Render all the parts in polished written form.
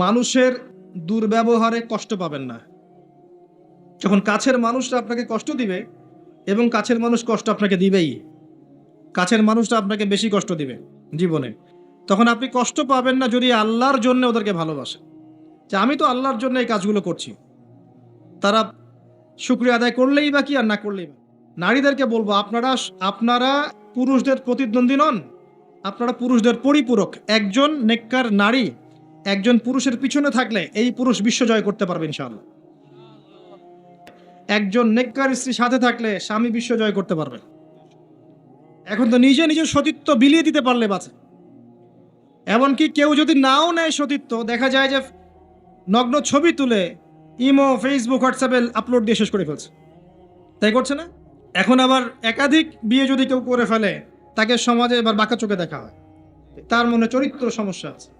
মানুষের দুর্ব্যবহারে কষ্ট পাবেন না। যখন কাছের মানুষরা আপনাকে কষ্ট দিবে, এবং কাছের মানুষ কষ্ট আপনাকে দিবেই, কাছের মানুষটা আপনাকে বেশি কষ্ট দিবে জীবনে, তখন আপনি কষ্ট পাবেন না যদি আল্লাহর জন্য ওদেরকে ভালোবাসেন, যে আমি তো আল্লাহর জন্য এই কাজগুলো করছি। তারা শুকরিয়া আদায় করলেই বা কি আর না করলেই বা। নারীদেরকে বলবো, আপনারা পুরুষদের প্রতিদ্বন্দ্বী নন, আপনারা পুরুষদের পরিপূরক। একজন নেককার নারী একজন পুরুষের পিছনে থাকলে এই পুরুষ বিশ্ব জয় করতে পারবে ইনশাআল্লাহ। একজন নেককার স্ত্রী সাথে থাকলে স্বামী বিশ্ব জয় করতে পারবে। এখন তো নিজে নিজের সতীত্ব বিলিয়ে দিতে পারলে বাঁচে। এমনকি কেউ যদি নাও নেয় সতীত্ব, দেখা যায় যে নগ্ন ছবি তুলে ইমো, ফেসবুক, হোয়াটসঅ্যাপে আপলোড দিয়ে শেষ করে ফেলছে। তাই করছে না? এখন আবার একাধিক বিয়ে যদি কেউ করে ফেলে, তাকে সমাজে এবার বাঁকা চোখে দেখা হয়, তার মনে চরিত্র সমস্যা আছে।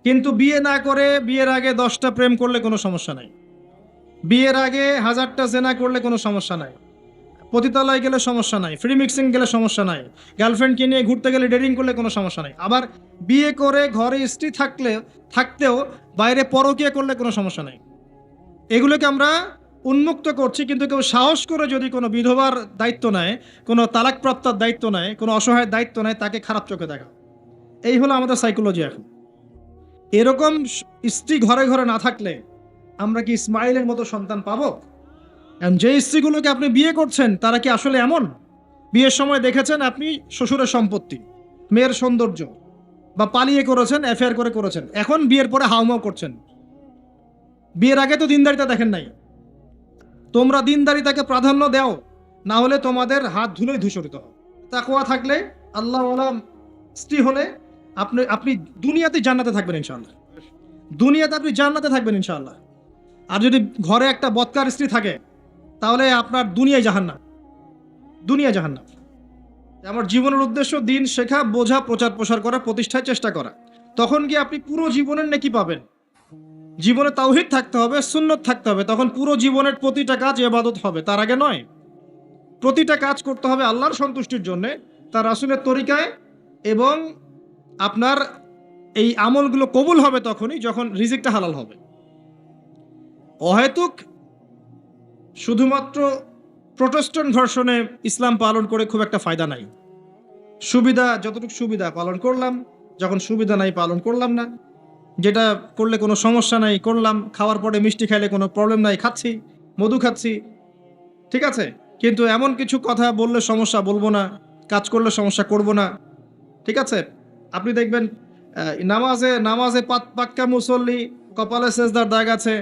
কিন্তু বিয়ে না করে বিয়ের আগে 10টা প্রেম করলে কোনো সমস্যা নাই, বিয়ের আগে 1000টা জেনা করলে কোনো সমস্যা নাই, পতিতালয় গেলে সমস্যা নাই, ফ্রি মিক্সিং গেলে সমস্যা নাই, গার্লফ্রেন্ডকে নিয়ে ঘুরতে গেলে ডেটিং করলে কোনো সমস্যা নাই। আবার বিয়ে করে ঘরে স্ত্রী থাকতেও বাইরে পরকীয়া করলে কোনো সমস্যা নাই। এগুলোকে আমরা উন্মুক্ত করছি, কিন্তু কেউ সাহস করে যদি কোনো বিধবার দায়িত্ব নেয়, কোনো তালাকপ্রাপ্তার দায়িত্ব নেয়, কোনো অসহায়ের দায়িত্ব নেয়, তাকে খারাপ চোখে দেখা। এই হলো আমাদের সাইকোলজি। এখন এরকম স্ত্রী ঘরে ঘরে না থাকলে আমরা কি ইসমাইলের মতো সন্তান পাবো? যে স্ত্রীগুলোকে আপনি বিয়ে করছেন তারা কি আসলে এমন? বিয়ের সময় দেখেছেন আপনি শ্বশুরের সম্পত্তি, মেয়ের সৌন্দর্য, বা পালিয়ে করেছেন, অ্যাফেয়ার করে করেছেন, এখন বিয়ের পরে হাউমাউ করছেন। বিয়ের আগে তো দিনদারিতা দেখেন নাই। তোমরা দিনদারিতাকে প্রাধান্য দাও, না হলে তোমাদের হাত ধুলোয় ধূসরিত হবে। তাকওয়া থাকলে, আল্লাহওয়ালা স্ত্রী হলে আপনি দুনিয়াতে জান্নাতে থাকবেন ইনশাআল্লাহ। দুনিয়াতে আপনি জান্নাতে থাকবেন ইনশাআল্লাহ। আর যদি ঘরে একটা বদকার স্ত্রী থাকে, তাহলে আপনার দুনিয়ায় জাহান্নাম, দুনিয়া জাহান্নাম। আমার জীবনের উদ্দেশ্য দিন শেখা, বোঝা, প্রচার প্রসার করা, প্রতিষ্ঠায় চেষ্টা করা। তখন কি আপনি পুরো জীবনের নেকি পাবেন। জীবনে তাওহীদ থাকতে হবে, সুন্নত থাকতে হবে, তখন পুরো জীবনের প্রতিটা কাজ ইবাদত হবে। তার আগে নয়। প্রতিটা কাজ করতে হবে আল্লাহর সন্তুষ্টির জন্য, তার রাসূলের তরিকায়, এবং আপনার এই আমলগুলো কবুল হবে তখনই যখন রিজিকটা হালাল হবে। অহেতুক শুধুমাত্র প্রোটেস্ট্যান্ট ভার্সনে ইসলাম পালন করে খুব একটা ফায়দা নাই। সুবিধা যতটুকু সুবিধা পালন করলাম, যখন সুবিধা নাই পালন করলাম না। যেটা করলে কোনো সমস্যা নাই করলাম, খাওয়ার পরে মিষ্টি খাইলে কোনো প্রবলেম নাই, খাচ্ছি, মধু খাচ্ছি, ঠিক আছে। কিন্তু এমন কিছু কথা বললে সমস্যা বলবো না, কাজ করলে সমস্যা করব না, ঠিক আছে। আপনি দেখবেন নামাজে পাক্কা মুসল্লি, কপালে সেজদার দাগ আছে,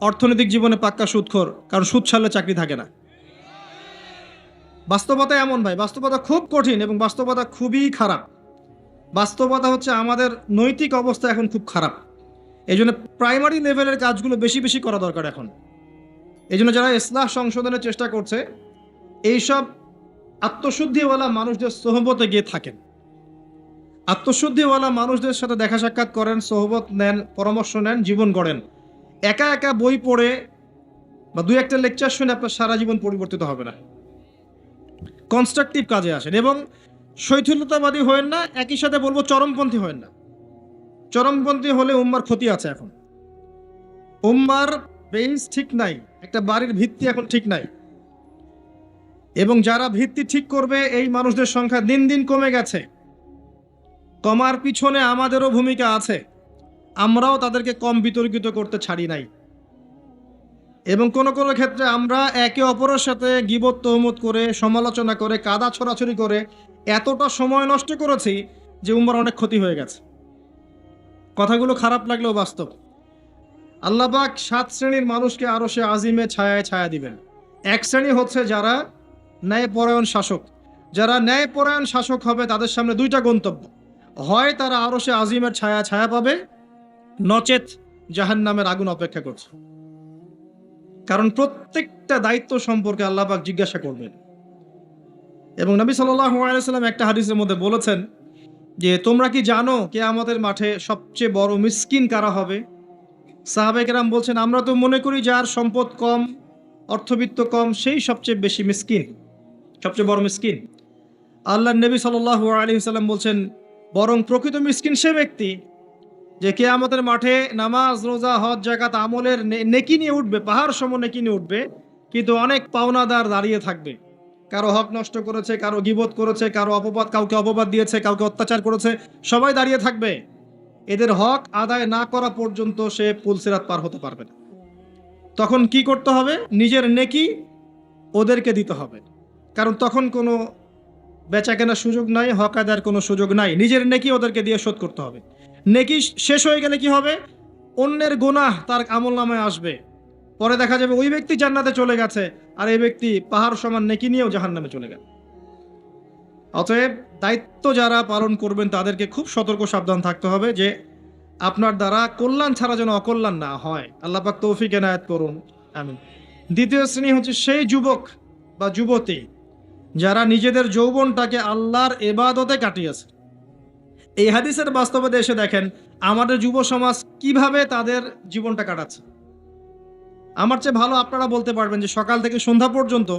অর্থনৈতিক জীবনে পাক্কা সুদখোর, কারণ সুদ ছাড়লে চাকরি থাকে না। বাস্তবতা এমন ভাই, বাস্তবতা খুব কঠিন এবং বাস্তবতা খুবই খারাপ। বাস্তবতা হচ্ছে আমাদের নৈতিক অবস্থা এখন খুব খারাপ। এই জন্য প্রাইমারি লেভেলের কাজগুলো বেশি বেশি করা দরকার এখন। এই জন্য যারা ইসলাহ সংশোধনের চেষ্টা করছে, এইসব আত্মশুদ্ধিওয়ালা মানুষদের সোহবতে গিয়ে থাকেন, আত্মশুদ্ধিওয়ালা মানুষদের সাথে দেখা সাক্ষাৎ করেন, সোহবত নেন, পরামর্শ নেন, জীবন গড়েন। একা একা বই পড়ে বা 2-1টা লেকচার শুনে আপনার সারা জীবন পরিবর্তিত হবে না। কনস্ট্রাকটিভ কাজে আসেন এবং শৈথিল্যতাবাদী হয়েন না, একই সাথে বলবো চরমপন্থী হয়েন না। চরমপন্থী হলে উম্মার ক্ষতি আছে। এখন উম্মার বেস ঠিক নাই, একটা বাড়ির ভিত্তি এখন ঠিক নাই, এবং যারা ভিত্তি ঠিক করবে এই মানুষদের সংখ্যা দিন দিন কমে গেছে। কমার পিছনে আমাদেরও ভূমিকা আছে, আমরাও তাদেরকে কম বিতর্কিত করতে ছাড়ি নাই। এবং কোনো কোনো ক্ষেত্রে আমরা একে অপরের সাথে গীবত তহমত করে, সমালোচনা করে, কাদা ছড়াছড়ি করে এতটা সময় নষ্ট করেছি যে উম্মার অনেক ক্ষতি হয়ে গেছে। কথাগুলো খারাপ লাগলেও বাস্তব। আল্লাহ পাক 7 শ্রেণীর মানুষকে আরশে আজিমে ছায়ায় ছায়া দিবেন। এক শ্রেণী হচ্ছে যারা ন্যায়পরায়ণ শাসক। যারা ন্যায়পরায়ণ শাসক হবে তাদের সামনে 2টা গন্তব্য, হয় তারা আরশে আজিমের ছায়া ছায়া পাবে, নচেত জাহান্নামের আগুন অপেক্ষা করছে। কারণ প্রত্যেকটা দায়িত্ব সম্পর্কে আল্লাহ পাক জিজ্ঞাসা করবেন। এবং নবী সাল্লাল্লাহু আলাইহি ওয়াসাল্লাম একটা হাদিসের মধ্যে বলেছেন যে, তোমরা কি জানো কিয়ামতের মাঠে সবচেয়ে বড় মিসকিন কারা হবে? সাহাবায়ে কেরাম বলছেন, আমরা তো মনে করি যার সম্পদ কম, অর্থবিত্ত কম, সেই সবচেয়ে বেশি মিসকিন, সবচেয়ে বড় মিসকিন। আল্লাহর নবী সাল্লাল্লাহু আলাইহি ওয়াসাল্লাম বলছেন, বরং প্রকৃত মিসকিন সে ব্যক্তি যে কিয়ামতের মাঠে নামাজ রোজা হজ জাকাত আমলের নেকি নিয়ে উঠবে, পাহাড় সম নেকি নিয়ে উঠবে, কিন্তু অনেক পাওনাদার দাঁড়িয়ে থাকবে। কারো হক নষ্ট করেছে, কারো গীবত করেছে, কাউকে অপবাদ দিয়েছে, কাউকে অত্যাচার করেছে, সবাই দাঁড়িয়ে থাকবে। এদের হক আদায় না করা পর্যন্ত সে পুলসিরাত পার হতে পারবে না। তখন কি করতে হবে? নিজের নেকি ওদেরকে দিতে হবে, কারণ তখন কোনো বেচা কেনার সুযোগ নাই, হক আদায়ের কোনো সুযোগ নাই। নিজের নেকি ওদেরকে দিয়ে শোধ করতে হবে। নেকি শেষ হয়ে গেলে কি হবে? অন্যের গুনাহ তার আমল নামায় আসবে, পরে দেখা যাবে ওই ব্যক্তি জান্নাতে চলে গেছে, আর এই ব্যক্তি পাহাড় সমান নেকি নিয়েও জাহান্নামে চলে গেল। অতএব দায়িত্ব যারা পালন করবেন তাদেরকে খুব সতর্ক সাবধান থাকতে হবে যে আপনার দ্বারা কল্যাণ ছাড়া যেন অকল্যাণ না হয়। আল্লাহ পাক তৌফিক এনায়েত করুন, আমিন। দ্বিতীয় শ্রেণী হচ্ছে সেই যুবক বা যুবতী যারা নিজেদের যৌবনটাকে আল্লাহর ইবাদতে কাটিয়েছে। এই হাদিসের বাস্তবতা এসে দেখেন আমাদের যুব সমাজ কিভাবে তাদের জীবনটা কাটাচ্ছে। আমার চেয়ে ভালো আপনারা বলতে পারবেন যে সকাল থেকে সন্ধ্যা পর্যন্ত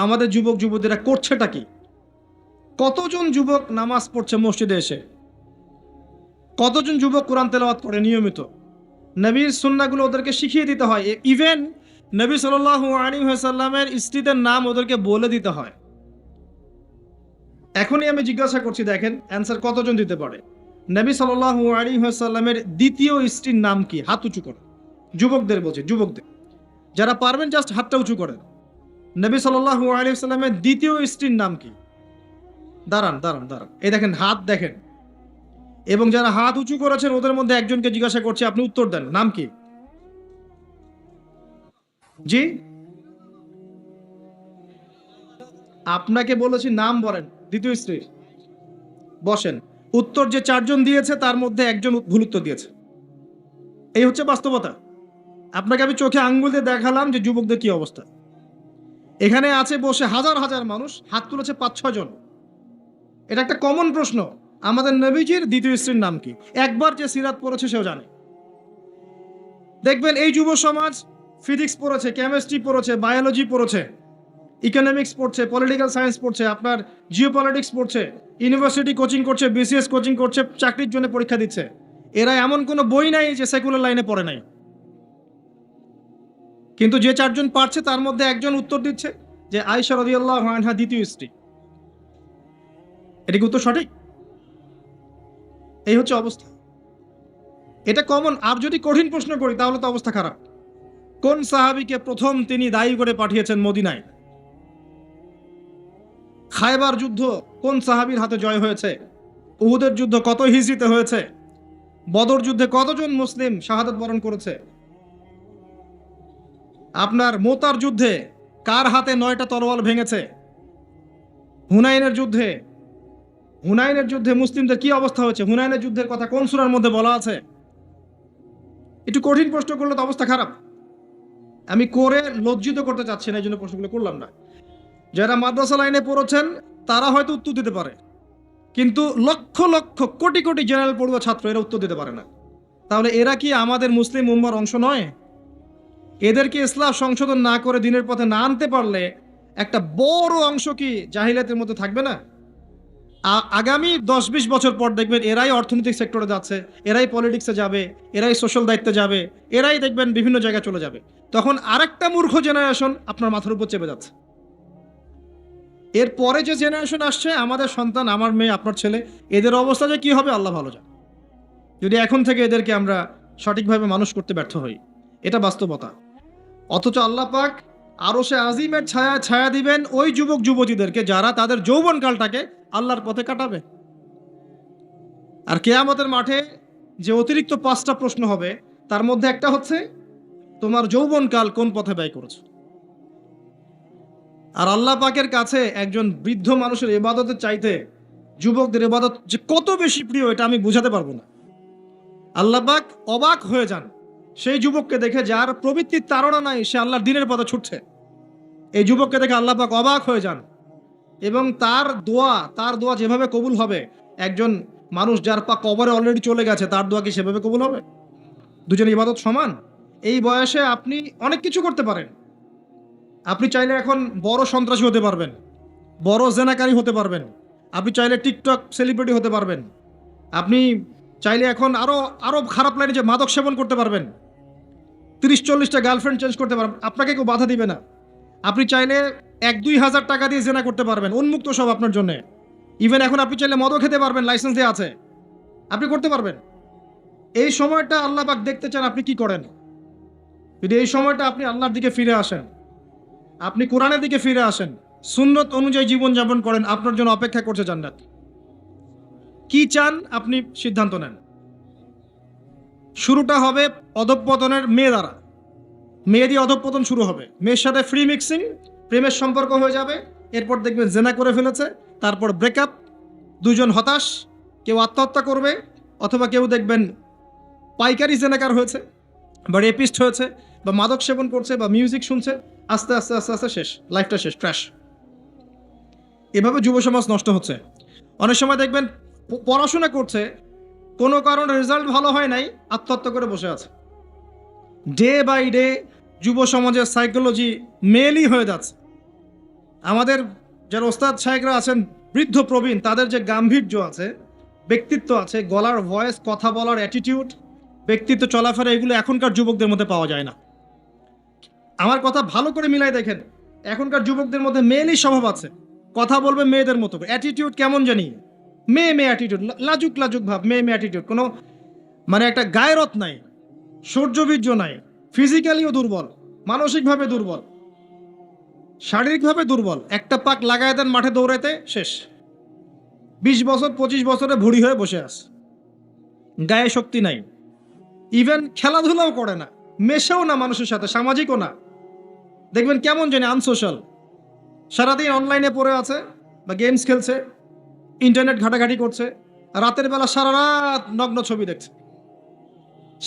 আমাদের যুবক যুবতীরা করছেটা কি। কতজন যুবক নামাজ পড়ছে মসজিদে এসে, কতজন যুবক কোরআন তেলাওয়াত করে নিয়মিত। নবীর সুন্নাহগুলো ওদেরকে শিখিয়ে দিতে হয়। ইভেন নবী সাল্লাল্লাহু আলাইহি ওয়াসাল্লামের স্ত্রীদের নাম ওদেরকে বলে দিতে হয়। এখনই আমি জিজ্ঞাসা করছি, দেখেন অ্যান্সার কতজন দিতে পারে। নবী সাল্লাল্লাহু আলাইহি ওয়াসাল্লামের দ্বিতীয় স্ত্রীর নাম কি? হাত উঁচু করেন। যুবকদের বলছি, যুবকদের যারা পারবেন জাস্ট হাতটা উঁচু করেন। নবী সাল্লাল্লাহু আলাইহি ওয়াসাল্লামের দ্বিতীয় স্ত্রীর নাম কি? দাঁড়ান দাঁড়ান দাঁড়ান, এই দেখেন হাত দেখেন। এবং যারা হাত উঁচু করেছেন ওদের মধ্যে একজনকে জিজ্ঞাসা করছি, আপনি উত্তর দেন, নাম কি? জি, আপনাকে বলেছি নাম বলেন দ্বিতীয় স্ত্রীর। বসেন। উত্তর যে চারজন দিয়েছে তার মধ্যে একজন ভুল উত্তর দিয়েছে। এই হচ্ছে বাস্তবতা। আপনাকে আমি চোখে আঙ্গুল দিয়ে দেখালাম যে যুবকদের কি অবস্থা। এখানে আছে বসে হাজার হাজার মানুষ, হাত তুলেছে 5-6 জন। এটা একটা কমন প্রশ্ন, আমাদের নবীজির দ্বিতীয় স্ত্রীর নাম কি? একবার যে সিরাত পড়েছে সেও জানে। দেখবেন এই যুব সমাজ ফিজিক্স পড়েছে, কেমিস্ট্রি পড়েছে, বায়োলজি পড়েছে, ইকোনমিক্স পড়ছে, পলিটিক্যাল সায়েন্স পড়ছে, আপনার জিওপলিটিক্স পড়ছে, ইউনিভার্সিটি কোচিং করছে, বিসিএস কোচিং করছে, চাকরির জন্য পরীক্ষা দিচ্ছে। এরা এমন কোনো বই নাই যে সেকুলার লাইনে পড়ে নাই। কিন্তু যে চারজন পারছে তার মধ্যে একজন উত্তর দিচ্ছে যে আয়েশা রাদিয়াল্লাহু আনহা দ্বিতীয় স্ত্রী। এটা কি উত্তর সঠিক? এই হচ্ছে অবস্থা। এটা কমন। আর যদি কঠিন প্রশ্ন করি তাহলে তো অবস্থা খারাপ। কোন সাহাবীকে প্রথম তিনি দায়ী করে পাঠিয়েছেন মদিনায়? খায়বার যুদ্ধ কোন সাহাবীর হাতে জয় হয়েছে? উহুদের যুদ্ধ কত হিজরিতে হয়েছে? বদর যুদ্ধে কতজন মুসলিম শাহাদাত বরণ করেছে? আপনার মোতার যুদ্ধে কার হাতে 9টা তরোয়াল ভেঙেছে? হুনাইনের যুদ্ধে মুসলিমদের কি অবস্থা হয়েছে? হুনাইনের যুদ্ধের কথা কোন সূরার মধ্যে বলা আছে? একটু কঠিন প্রশ্ন করলে তো অবস্থা খারাপ। আমি করে লজ্জিত করতে চাচ্ছি না, এই জন্য প্রশ্নগুলো করলাম না। যারা মাদ্রাসা লাইনে পড়েছেন তারা হয়তো উত্তর দিতে পারে, কিন্তু লক্ষ লক্ষ কোটি কোটি জেনারেল পড়ুয়া ছাত্র এরা উত্তর দিতে পারে না। তাহলে এরা কি আমাদের মুসলিম উম্মার অংশ নয়? এদেরকে ইসলাম সংশোধন না করে দিনের পথে না আনতে পারলে একটা বড় অংশ কি জাহিলিয়াতের মধ্যে থাকবে না? আগামী 10-20 বছর পর দেখবেন এরাই অর্থনৈতিক সেক্টরে যাচ্ছে, এরাই পলিটিক্সে যাবে, এরাই সোশ্যাল দায়িত্বে যাবে, এরাই দেখবেন বিভিন্ন জায়গায় চলে যাবে। তখন আরেকটা মূর্খ জেনারেশন আপনার মাথার উপর চেপে যাচ্ছে। এরপরে যে জেনারেশন আসছে, আমাদের সন্তান, আমার মেয়ে, আপনার ছেলে, এদের অবস্থা যে কি হবে আল্লাহ ভালো জানে, যদি এখন থেকে এদেরকে আমরা সঠিকভাবে মানুষ করতে ব্যর্থ হই। এটা বাস্তবতা। অথচ আল্লাহ পাক আরশে আজিমের ছায়া দিবেন ওই যুবক যুবতীদেরকে যারা তাদের যৌবনকালটাকে আল্লাহর পথে কাটাবে। আর কিয়ামতের মাঠে যে অতিরিক্ত 5টা প্রশ্ন হবে তার মধ্যে একটা হচ্ছে তোমার যৌবনকাল কোন পথে ব্যয় করেছো। আর আল্লাহ পাকের কাছে একজন বৃদ্ধ মানুষের ইবাদতের চাইতে যুবকদের ইবাদত যে কত বেশি প্রিয় এটা আমি বুঝাতে পারবো না। আল্লাহ পাক অবাক হয়ে যান সেই যুবককে দেখে যার প্রবৃত্তির তাড়না নাই, সে আল্লাহর দ্বীনের পথে ছুটছে। এই যুবককে দেখে আল্লাহ পাক অবাক হয়ে যান এবং তার দোয়া যেভাবে কবুল হবে, একজন মানুষ যার পা কবরে অলরেডি চলে গেছে তার দোয়া কি সেভাবে কবুল হবে? দুজনের ইবাদত সমান। এই বয়সে আপনি অনেক কিছু করতে পারেন। আপনি চাইলে এখন বড় সন্ত্রাসী হতে পারবেন, বড় জেনাকারী হতে পারবেন, আপনি চাইলে টিকটক সেলিব্রিটি হতে পারবেন, আপনি চাইলে এখন আরো আরো খারাপ লাইনে যে মাদক সেবন করতে পারবেন, 30-40টা গার্লফ্রেন্ড চেঞ্জ করতে পারবেন, আপনাকে কেউ বাধা দিবে না। আপনি চাইলে 1-2 হাজার টাকা দিয়ে জেনা করতে পারবেন, উন্মুক্ত সব আপনার জন্য। ইভেন এখন আপনি চাইলে মদও খেতে পারবেন, লাইসেন্স দেওয়া আছে, আপনি করতে পারবেন। এই সময়টা আল্লাহ পাক দেখতে চান আপনি কি করেন। যদি এই সময়টা আপনি আল্লাহর দিকে ফিরে আসেন, আপনি কোরআনের দিকে ফিরে আসেন, সুন্নত অনুযায়ী জীবনযাপন করেন, আপনার জন্য অপেক্ষা করছে জান্নাত। কি চান আপনি সিদ্ধান্ত নেন। শুরুটা হবে অধঃপতনের মেয়ে দ্বারা, মেয়ে দিয়ে অধঃপতন শুরু হবে, মেয়ের সাথে ফ্রি মিক্সিং, প্রেমের সম্পর্ক হয়ে যাবে, এরপর দেখবেন জেনা করে ফেলেছে, তারপর ব্রেকআপ, দুজন হতাশ, কেউ আত্মহত্যা করবে, অথবা কেউ দেখবেন পাইকারি জেনাকার হয়েছে বা রেপিস্ট হয়েছে বা মাদক সেবন করছে বা মিউজিক শুনছে, আস্তে আস্তে আস্তে আস্তে শেষ, লাইফটা শেষ, ক্র্যাশ। এভাবে যুব সমাজ নষ্ট হচ্ছে। অনেক সময় দেখবেন পড়াশোনা করছে, কোনো কারণে রেজাল্ট ভালো হয় নাই, আত্মহত্যা করে বসে আছে। ডে বাই ডে যুব সমাজের সাইকোলজি মেলই হয়ে যাচ্ছে। আমাদের যারা ওস্তাদ সাহেবরা আছেন, বৃদ্ধ প্রবীণ, তাদের যে গাম্ভীর্য আছে, ব্যক্তিত্ব আছে, গলার ভয়েস, কথা বলার অ্যাটিটিউড, ব্যক্তিত্ব, চলাফেরা, এগুলো এখনকার যুবকদের মধ্যে পাওয়া যায় না। আমার কথা ভালো করে মিলাই দেখেন, এখনকার যুবকদের মধ্যে মেয়েলই স্বভাব আছে, কথা বলবে মেয়েদের মতো, অ্যাটিটিউড কেমন জানি, মেয়ে মেয়ে অ্যাটিটিউড, লাজুক লাজুক ভাব, মেয়ে মেয়ে অ্যাটিটিউড, কোনো মানে একটা গায়রত নাই, শৌর্যবীর্য নাই, ফিজিক্যালিও দুর্বল, মানসিকভাবে দুর্বল, শারীরিকভাবে দুর্বল। একটা পাক লাগায় দেন মাঠে দৌড়াইতে, শেষ। 20 বছর 25 বছরে ভুড়ি হয়ে বসে আছে, গায়ে শক্তি নাই, ইভেন খেলাধুলাও করে না, মেশেও না মানুষের সাথে, সামাজিকও না। দেখবেন কেমন জানি আনসোশ্যাল, সারাদিন অনলাইনে পড়ে আছে বা গেমস খেলছে, ইন্টারনেট ঘাটাঘাটি করছে, রাতের বেলা সারা রাত নগ্ন ছবি দেখছে,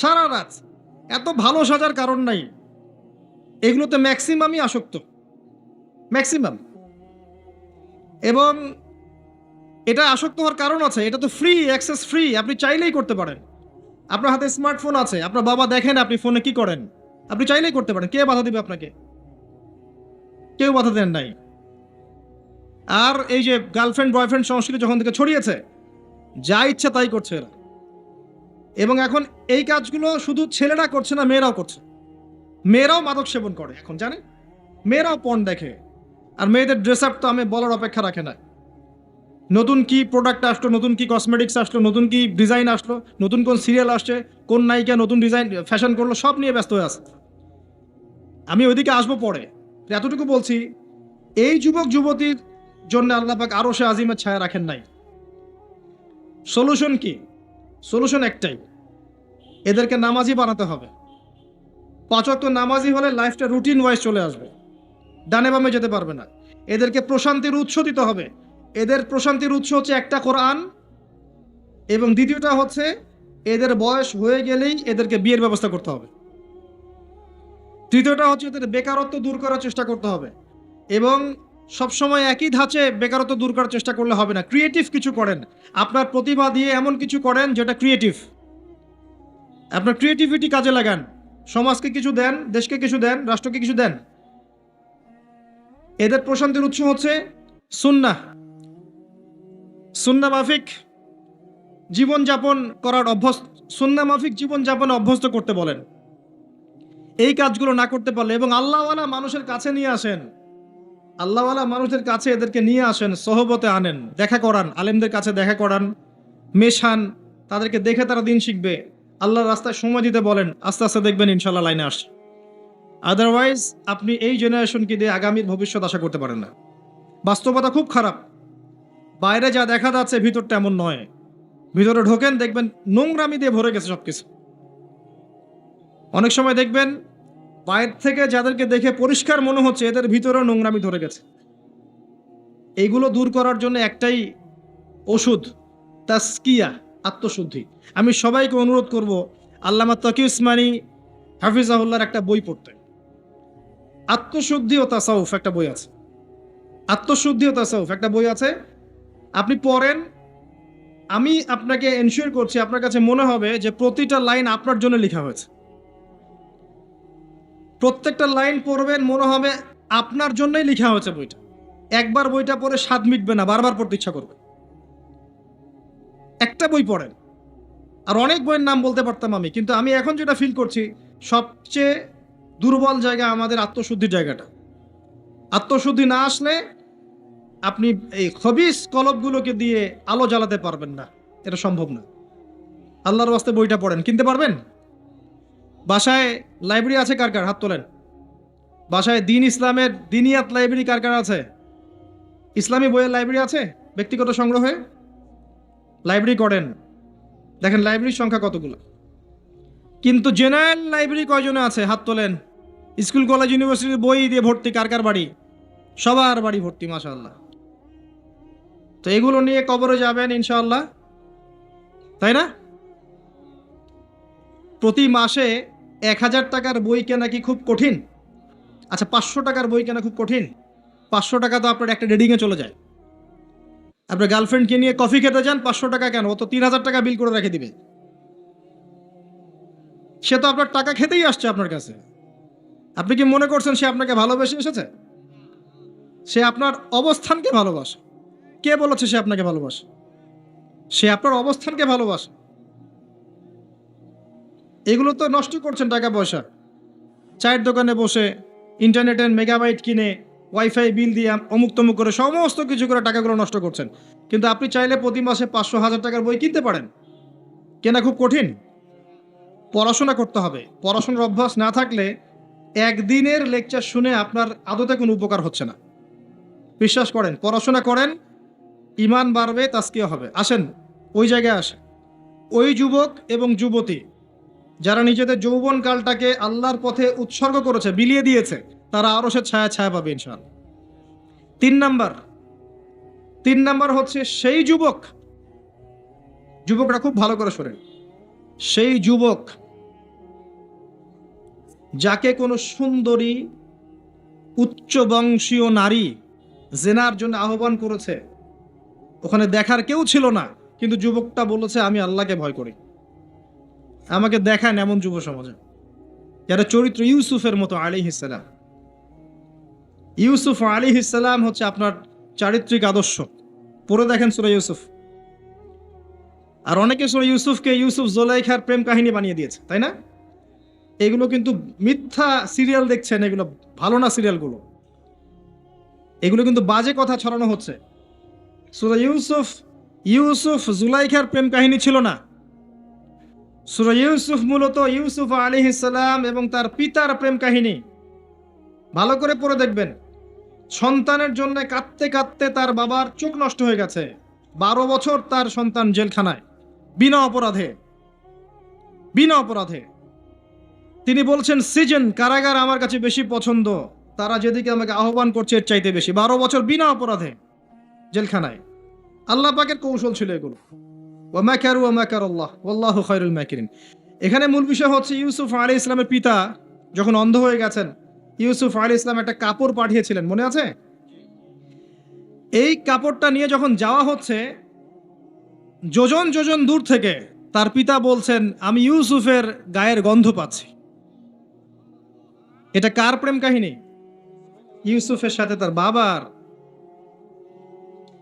সারা রাত। এত ভালো সাজার কারণ নাই, এগুলোতে ম্যাক্সিমামই আসক্ত, ম্যাক্সিমাম। এবং এটা আসক্ত হওয়ার কারণ আছে, এটা তো ফ্রি, অ্যাক্সেস ফ্রি, আপনি চাইলেই করতে পারেন। আপনার হাতে স্মার্টফোন আছে, আপনার বাবা দেখেন আপনি ফোনে কি করেন, আপনি চাইলেই করতে পারেন, কে বাধা দিবে আপনাকে? কেউ বাধা দেন নাই। আর এই যে গার্লফ্রেন্ড বয়ফ্রেন্ড সংস্কৃতি যখন থেকে ছড়িয়েছে, যা ইচ্ছা তাই করছে এরা। এবং এখন এই কাজগুলো শুধু ছেলেরা করছে না, মেয়েরাও করছে। মেয়েরাও মাদক সেবন করে এখন, জানেন? মেয়েরাও পর্ন দেখে। আর মেয়েদের ড্রেস আপ তো আমি বলার অপেক্ষা রাখে না। নতুন কি প্রোডাক্ট আসলো, নতুন কি কসমেটিক্স আসলো, নতুন কি ডিজাইন আসলো, নতুন কোন সিরিয়াল আসছে, কোন নায়িকা নতুন ডিজাইন ফ্যাশন করলো, সব নিয়ে ব্যস্ত হয়ে আছে। আমি ওইদিকে আসবো পরে। এতটুকু বলছি, এই যুবক যুবতীর জন্য আল্লাহ পাক আরশে আজিমের ছায়া রাখেন নাই। সলিউশন কি? সলিউশন একটাই, এদেরকে নামাজি বানাতে হবে। 5 ওয়াক্ত নামাজি হলে লাইফটা রুটিন ওয়াইজ চলে আসবে, ডানে বামে যেতে পারবে না। এদেরকে প্রশান্তির উৎস দিতে হবে। এদের প্রশান্তির উৎস হচ্ছে একটা কোরআন, এবং দ্বিতীয়টা হচ্ছে এদের বয়স হয়ে গেলেই এদেরকে বিয়ের ব্যবস্থা করতে হবে। তৃতীয়টা হচ্ছে এদের বেকারত্ব দূর করার চেষ্টা করতে হবে। এবং সবসময় একই ধাঁচে বেকারত্ব দূর করার চেষ্টা করলে হবে না, ক্রিয়েটিভ কিছু করেন। আপনার প্রতিভা দিয়ে এমন কিছু করেন যেটা ক্রিয়েটিভ, আপনার ক্রিয়েটিভিটি কাজে লাগান। সমাজকে কিছু দেন, দেশকে কিছু দেন, রাষ্ট্রকে কিছু দেন। এদের প্রশান্তির উৎস হচ্ছে সুন্নাহ, সুন্নাহ মাফিক জীবনযাপন করার অভ্যস্ত, সুন্নাহ মাফিক জীবনযাপনে অভ্যস্ত করতে বলেন। এই কাজগুলো না করতে পারলে, এবং আল্লাহওয়ালা মানুষের কাছে নিয়ে আসেন, আল্লাহওয়ালা মানুষের কাছে এদেরকে নিয়ে আসেন, সহবতে আনেন, দেখা করান, আলেমদের কাছে দেখা করান, মেশান, তাদেরকে দেখে তারা দিন শিখবে। আল্লাহর রাস্তায় সময় দিতে বলেন, আস্তে আস্তে দেখবেন ইনশাল্লাহ লাইনে আসছে। আদারওয়াইজ আপনি এই জেনারেশনকে দিয়ে আগামীর ভবিষ্যৎ আশা করতে পারেন না। বাস্তবতা খুব খারাপ, বাইরে যা দেখা যাচ্ছে ভিতরটা এমন নয়। ভিতরে ঢোকেন, দেখবেন নোংরামি দিয়ে ভরে গেছে সবকিছু। অনেক সময় দেখবেন বাইরে থেকে যাদেরকে দেখে পরিষ্কার মনে হচ্ছে, এদের ভিতরেও নোংরামি ধরে গেছে। এইগুলো দূর করার জন্য একটাই ওষুধ, তাসকিয়া, আত্মশুদ্ধি। আমি সবাইকে অনুরোধ করব, আল্লামা তকি উসমানী হাফিজাহুল্লাহর একটা বই পড়তে, আত্মশুদ্ধি ও তাসাউফ একটা বই আছে। আত্মশুদ্ধি ও তাসাউফ একটা বই আছে, আপনি পড়েন। আমি আপনাকে এনশিওর করছি, আপনার কাছে মনে হবে যে প্রতিটা লাইন আপনার জন্য লেখা হয়েছে। প্রত্যেকটা লাইন পড়বেন, মনে হবে আপনার জন্যই লেখা হয়েছে বইটা। একবার বইটা পড়ে স্বাদ মিটবে না, বারবার পড়তে ইচ্ছা করবে। একটা বই পড়েন, আর অনেক বইয়ের নাম বলতে পারতাম আমি, কিন্তু আমি এখন যেটা ফিল করছি, সবচেয়ে দুর্বল জায়গা আমাদের আত্মশুদ্ধির জায়গাটা। আত্মশুদ্ধি না আসলে আপনি এই খবিস কলবগুলোকে দিয়ে আলো জ্বালাতে পারবেন না, এটা সম্ভব না। আল্লাহর ওয়াস্তে বইটা পড়েন, কিনতে পারবেন? বাসায় লাইব্রেরি আছে কার কার? হাত তোলেন। বাসায় দিন ইসলামের দিনিয়াত লাইব্রেরি কার কার আছে? ইসলামী বইয়ের লাইব্রেরি আছে ব্যক্তিগত সংগ্রহে? লাইব্রেরি করেন, দেখেন লাইব্রেরির সংখ্যা কতগুলো। কিন্তু জেনারেল লাইব্রেরি কয়জনে আছে? হাত তোলেন। স্কুল কলেজ ইউনিভার্সিটির বই দিয়ে ভর্তি কার কার বাড়ি? সবার বাড়ি ভর্তি, মাশাআল্লাহ। তো এগুলো নিয়ে কবরে যাবেন ইনশাআল্লাহ, তাই না? প্রতি মাসে 1000 টাকার বই কেনা কি খুব কঠিন? আচ্ছা, 500 টাকার বই কেনা খুব কঠিন? 500 টাকা তো আপনার একটা রিডিংয়ে চলে যায়। আপনার গার্লফ্রেন্ডকে নিয়ে কফি খেতে যান, 500 টাকা কেন? ও তো 3000 টাকা বিল করে রেখে দিবে। সে তো আপনার টাকা খেতেই আসছে আপনার কাছে। আপনি কি মনে করছেন সে আপনাকে ভালোবেসে এসেছে? সে আপনার অবস্থানকে ভালোবাসে। কে বলেছে সে আপনাকে ভালোবাসে? সে আপনার অবস্থানকে ভালোবাসে। এগুলো তো নষ্ট করছেন টাকা পয়সা। চায়ের দোকানে বসে ইন্টারনেটের মেগাবাইট কিনে ওয়াইফাই বিল দিয়ে অমুক তমুক করে সমস্ত কিছু করে টাকাগুলো নষ্ট করছেন। কিন্তু আপনি চাইলে প্রতি মাসে 500-1000 টাকার বই কিনতে পারেন। কেনা খুব কঠিন? পড়াশোনা করতে হবে। পড়াশোনার অভ্যাস না থাকলে একদিনের লেকচার শুনে আপনার আদতে কোনো উপকার হচ্ছে না। বিশ্বাস করেন, পড়াশোনা করেন, ইমান বাড়বে, তাজকিয়া হবে। আসেন ওই জায়গায় আসেন। ওই যুবক এবং যুবতী যারা নিজেদের যৌবনকালটাকে আল্লাহর পথে উৎসর্গ করেছে, বিলিয়ে দিয়েছে, তারা আরো সে ছায়া ছায়া পাবে ইনশাআল্লাহ। 3 নাম্বার হচ্ছে সেই যুবকরা খুব ভালো করে শোনেন, সেই যুবক যাকে কোনো সুন্দরী উচ্চ বংশীয় নারী জেনার জন্য আহ্বান করেছে, ওখানে দেখার কেউ ছিল না, কিন্তু যুবকটা বলেছে আমি আল্লাহকে ভয় করি, আমাকে দেখান এমন যুব সমাজে যারা চরিত্র ইউসুফের মতো আলাইহিস সালাম। ইউসুফ আলাইহিস সালাম হচ্ছে আপনার চারিত্রিক আদর্শ। পড়ে দেখেন সূরা ইউসুফ। আর অনেকে সূরা ইউসুফকে ইউসুফ জুলাইখার প্রেম কাহিনী বানিয়ে দিয়েছে, তাই না? এগুলো কিন্তু মিথ্যা সিরিয়াল দেখছেন, এগুলো ভালো না সিরিয়ালগুলো, এগুলো কিন্তু বাজে কথা ছড়ানো হচ্ছে। সূরা ইউসুফ জুলাইখার প্রেম কাহিনী ছিল না। সূরা ইউসুফ মূলত ইউসুফ আলাইহিস সালাম এবং তার পিতার প্রেম কাহিনী। ভালো করে পড়ে দেখবেন। সন্তানের জন্য কাঁদতে কাঁদতে তার বাবার চোখ নষ্ট হয়ে গেছে। 12 বছর তার সন্তান জেলখানায় বিনা অপরাধে। তিনি বলছেন সিজন, কারাগার আমার কাছে বেশি পছন্দ, তারা যেদিকে আমাকে আহ্বান করছে এর চাইতে বেশি। 12 বছর বিনা অপরাধে জেলখানায়। আল্লাহ পাকের কৌশল ছিল এগুলো। ওয়া মাকারু ওয়া মাকারাল্লাহ ওয়াল্লাহু খায়রুল মাকিরিন। এখানে মূল বিষয় হচ্ছে ইউসুফ আলাইহিস সালামের পিতা যখন অন্ধ হয়ে গেছেন, ইউসুফ আলাইহিস সালাম একটা কাপড় পাঠিয়েছিলেন, মনে আছে? এই কাপড়টা নিয়ে যখন যাওয়া হচ্ছে, যোজন যোজন দূর থেকে তার পিতা বলছেন আমি ইউসুফের গায়ের গন্ধ পাচ্ছি। এটা কার প্রেম কাহিনী? ইউসুফের সাথে তার বাবার।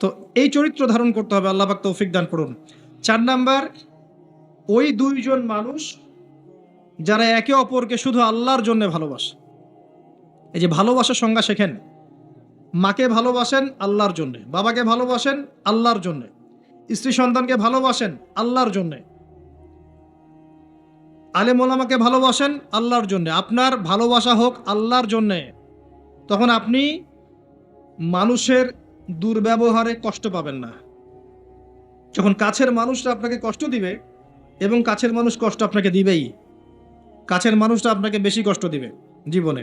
তো এই চরিত্র ধারণ করতে হবে, আল্লাহ পাক তৌফিক দান করুন। 4 নাম্বার, ওই 2 জন মানুষ যারা একে অপরকে শুধু আল্লাহর জন্য ভালোবাসে। এই যে ভালোবাসার সংজ্ঞা শেখেন। মাকে ভালোবাসেন আল্লাহর জন্য, বাবাকে ভালোবাসেন আল্লাহর জন্য, স্ত্রী সন্তানকে ভালোবাসেন আল্লাহর জন্য, আলেম ওলামাকে ভালোবাসেন আল্লাহর জন্য। আপনার ভালোবাসা হোক আল্লাহর জন্যে, তখন আপনি মানুষের দুর্ব্যবহারে কষ্ট পাবেন না। যখন কাছের মানুষটা আপনাকে কষ্ট দিবে, এবং কাছের মানুষ কষ্ট আপনাকে দিবেই, কাছের মানুষটা আপনাকে বেশি কষ্ট দিবে জীবনে,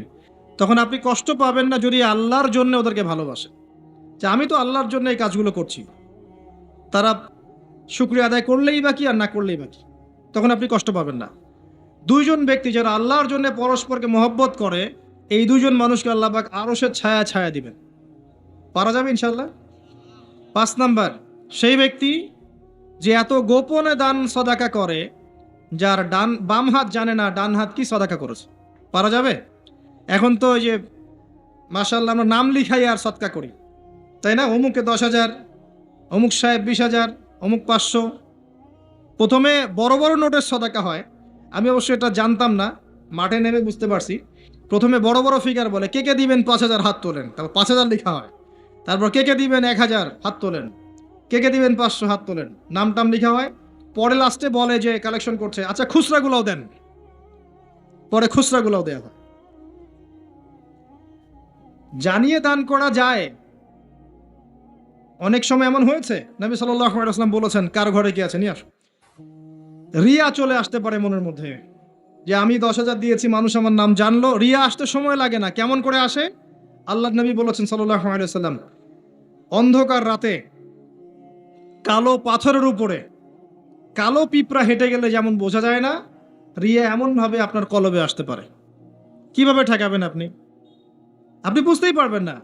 তখন আপনি কষ্ট পাবেন না যদি আল্লাহর জন্য ওদেরকে ভালোবাসেন। যে আমি তো আল্লাহর জন্য এই কাজগুলো করছি, তারা শুকরিয়া আদায় করলেই বাকি আর না করলেই বাকি, তখন আপনি কষ্ট পাবেন না। 2 জন ব্যক্তি যারা আল্লাহর জন্য পরস্পরকে মহব্বত করে, এই 2 জন মানুষকে আল্লাহ পাক আরশের ছায়া ছায়া দিবেন। পারা যাবে ইনশাআল্লাহ। 5 নাম্বার, সেই ব্যক্তি যে এত গোপনে দান সদাকা করে, যার বাম হাত জানে না ডান হাত কি সদাকা করেছে। পারা যাবে? এখন তো ওই যে মাশাআল্লাহ আমরা নাম লিখাই আর সদকা করি, তাই না? অমুকে 10,000, অমুক সাহেব 20,000, অমুক 500, প্রথমে বড় বড় নোটের সদাকা হয়, আমি অবশ্য এটা জানতাম না, মাঠে নেমে বুঝতে পারছি। প্রথমে বড় বড় ফিগার বলে, কে কে দিবেন 5,000 হাত তোলেন, তারপর 5,000 লেখা হয়। তারপর কে কে দিবেন 1,000 হাত তোলেন, কে কে দিবেন 500 হাত তোলেন, নাম টাম লেখা হয়। পরে লাস্টে বলে যে কালেকশন করছে, আচ্ছা খুচরাগুলোও দেন, পরে খুচরাগুলোও দেওয়া হয়। জানিয়ে দান করা যায়। অনেক সময় এমন হয়েছে, নবী সাল্লাল্লাহু আলাইহি ওয়াসাল্লাম বলেছেন, কার ঘরে কি আছে নিয়ে আস। রিয়া চলে আসতে পারে মনের মধ্যে, যে আমি 10,000 দিয়েছি, মানুষ আমার নাম জানলো। রিয়া আসতে সময় লাগে না, কেমন করে আসে? আল্লাহ নবী বলেছেন সাল্লাল্লাহু আলাইহি ওয়াসাল্লাম, অন্ধকার রাতে কালো পাথরের উপরে কালো পিঁপড়া হেঁটে গেলে যেমন বোঝা যায় না, রিয়া এমন ভাবে আপনার কলবে আসতে পারে। কিভাবে ঠেকাবেন আপনি? আপনি বুঝতেই পারবেন না।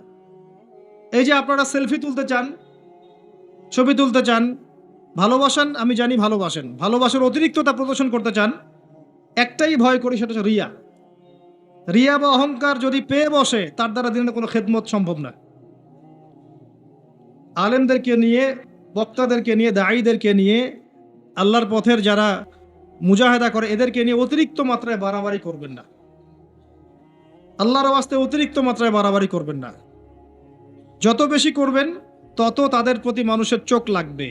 এই যে আপনারা সেলফি তুলতে চান, ছবি তুলতে চান, ভালোবাসেন, আমি জানি ভালোবাসেন, ভালোবাসার অতিরিক্ততা প্রদর্শন করতে চান, একটাই ভয় করি, সেটা হচ্ছে রিয়া। রিয়া বা অহংকার যদি পেয়ে বসে, তার দ্বারা দিনে কোনো খেদমত সম্ভব না। আলেমদেরকে নিয়ে, বক্তাদেরকে নিয়ে, দায়ীদেরকে নিয়ে, আল্লাহর পথের যারা মুজাহেদা করে, এদেরকে নিয়ে অতিরিক্ত মাত্রায় বাড়াবাড়ি করবেন না। আল্লাহর ওয়াস্তে অতিরিক্ত মাত্রায় বাড়াবাড়ি করবেন না। যত বেশি করবেন, তত তাদের প্রতি মানুষের চোখ লাগবে,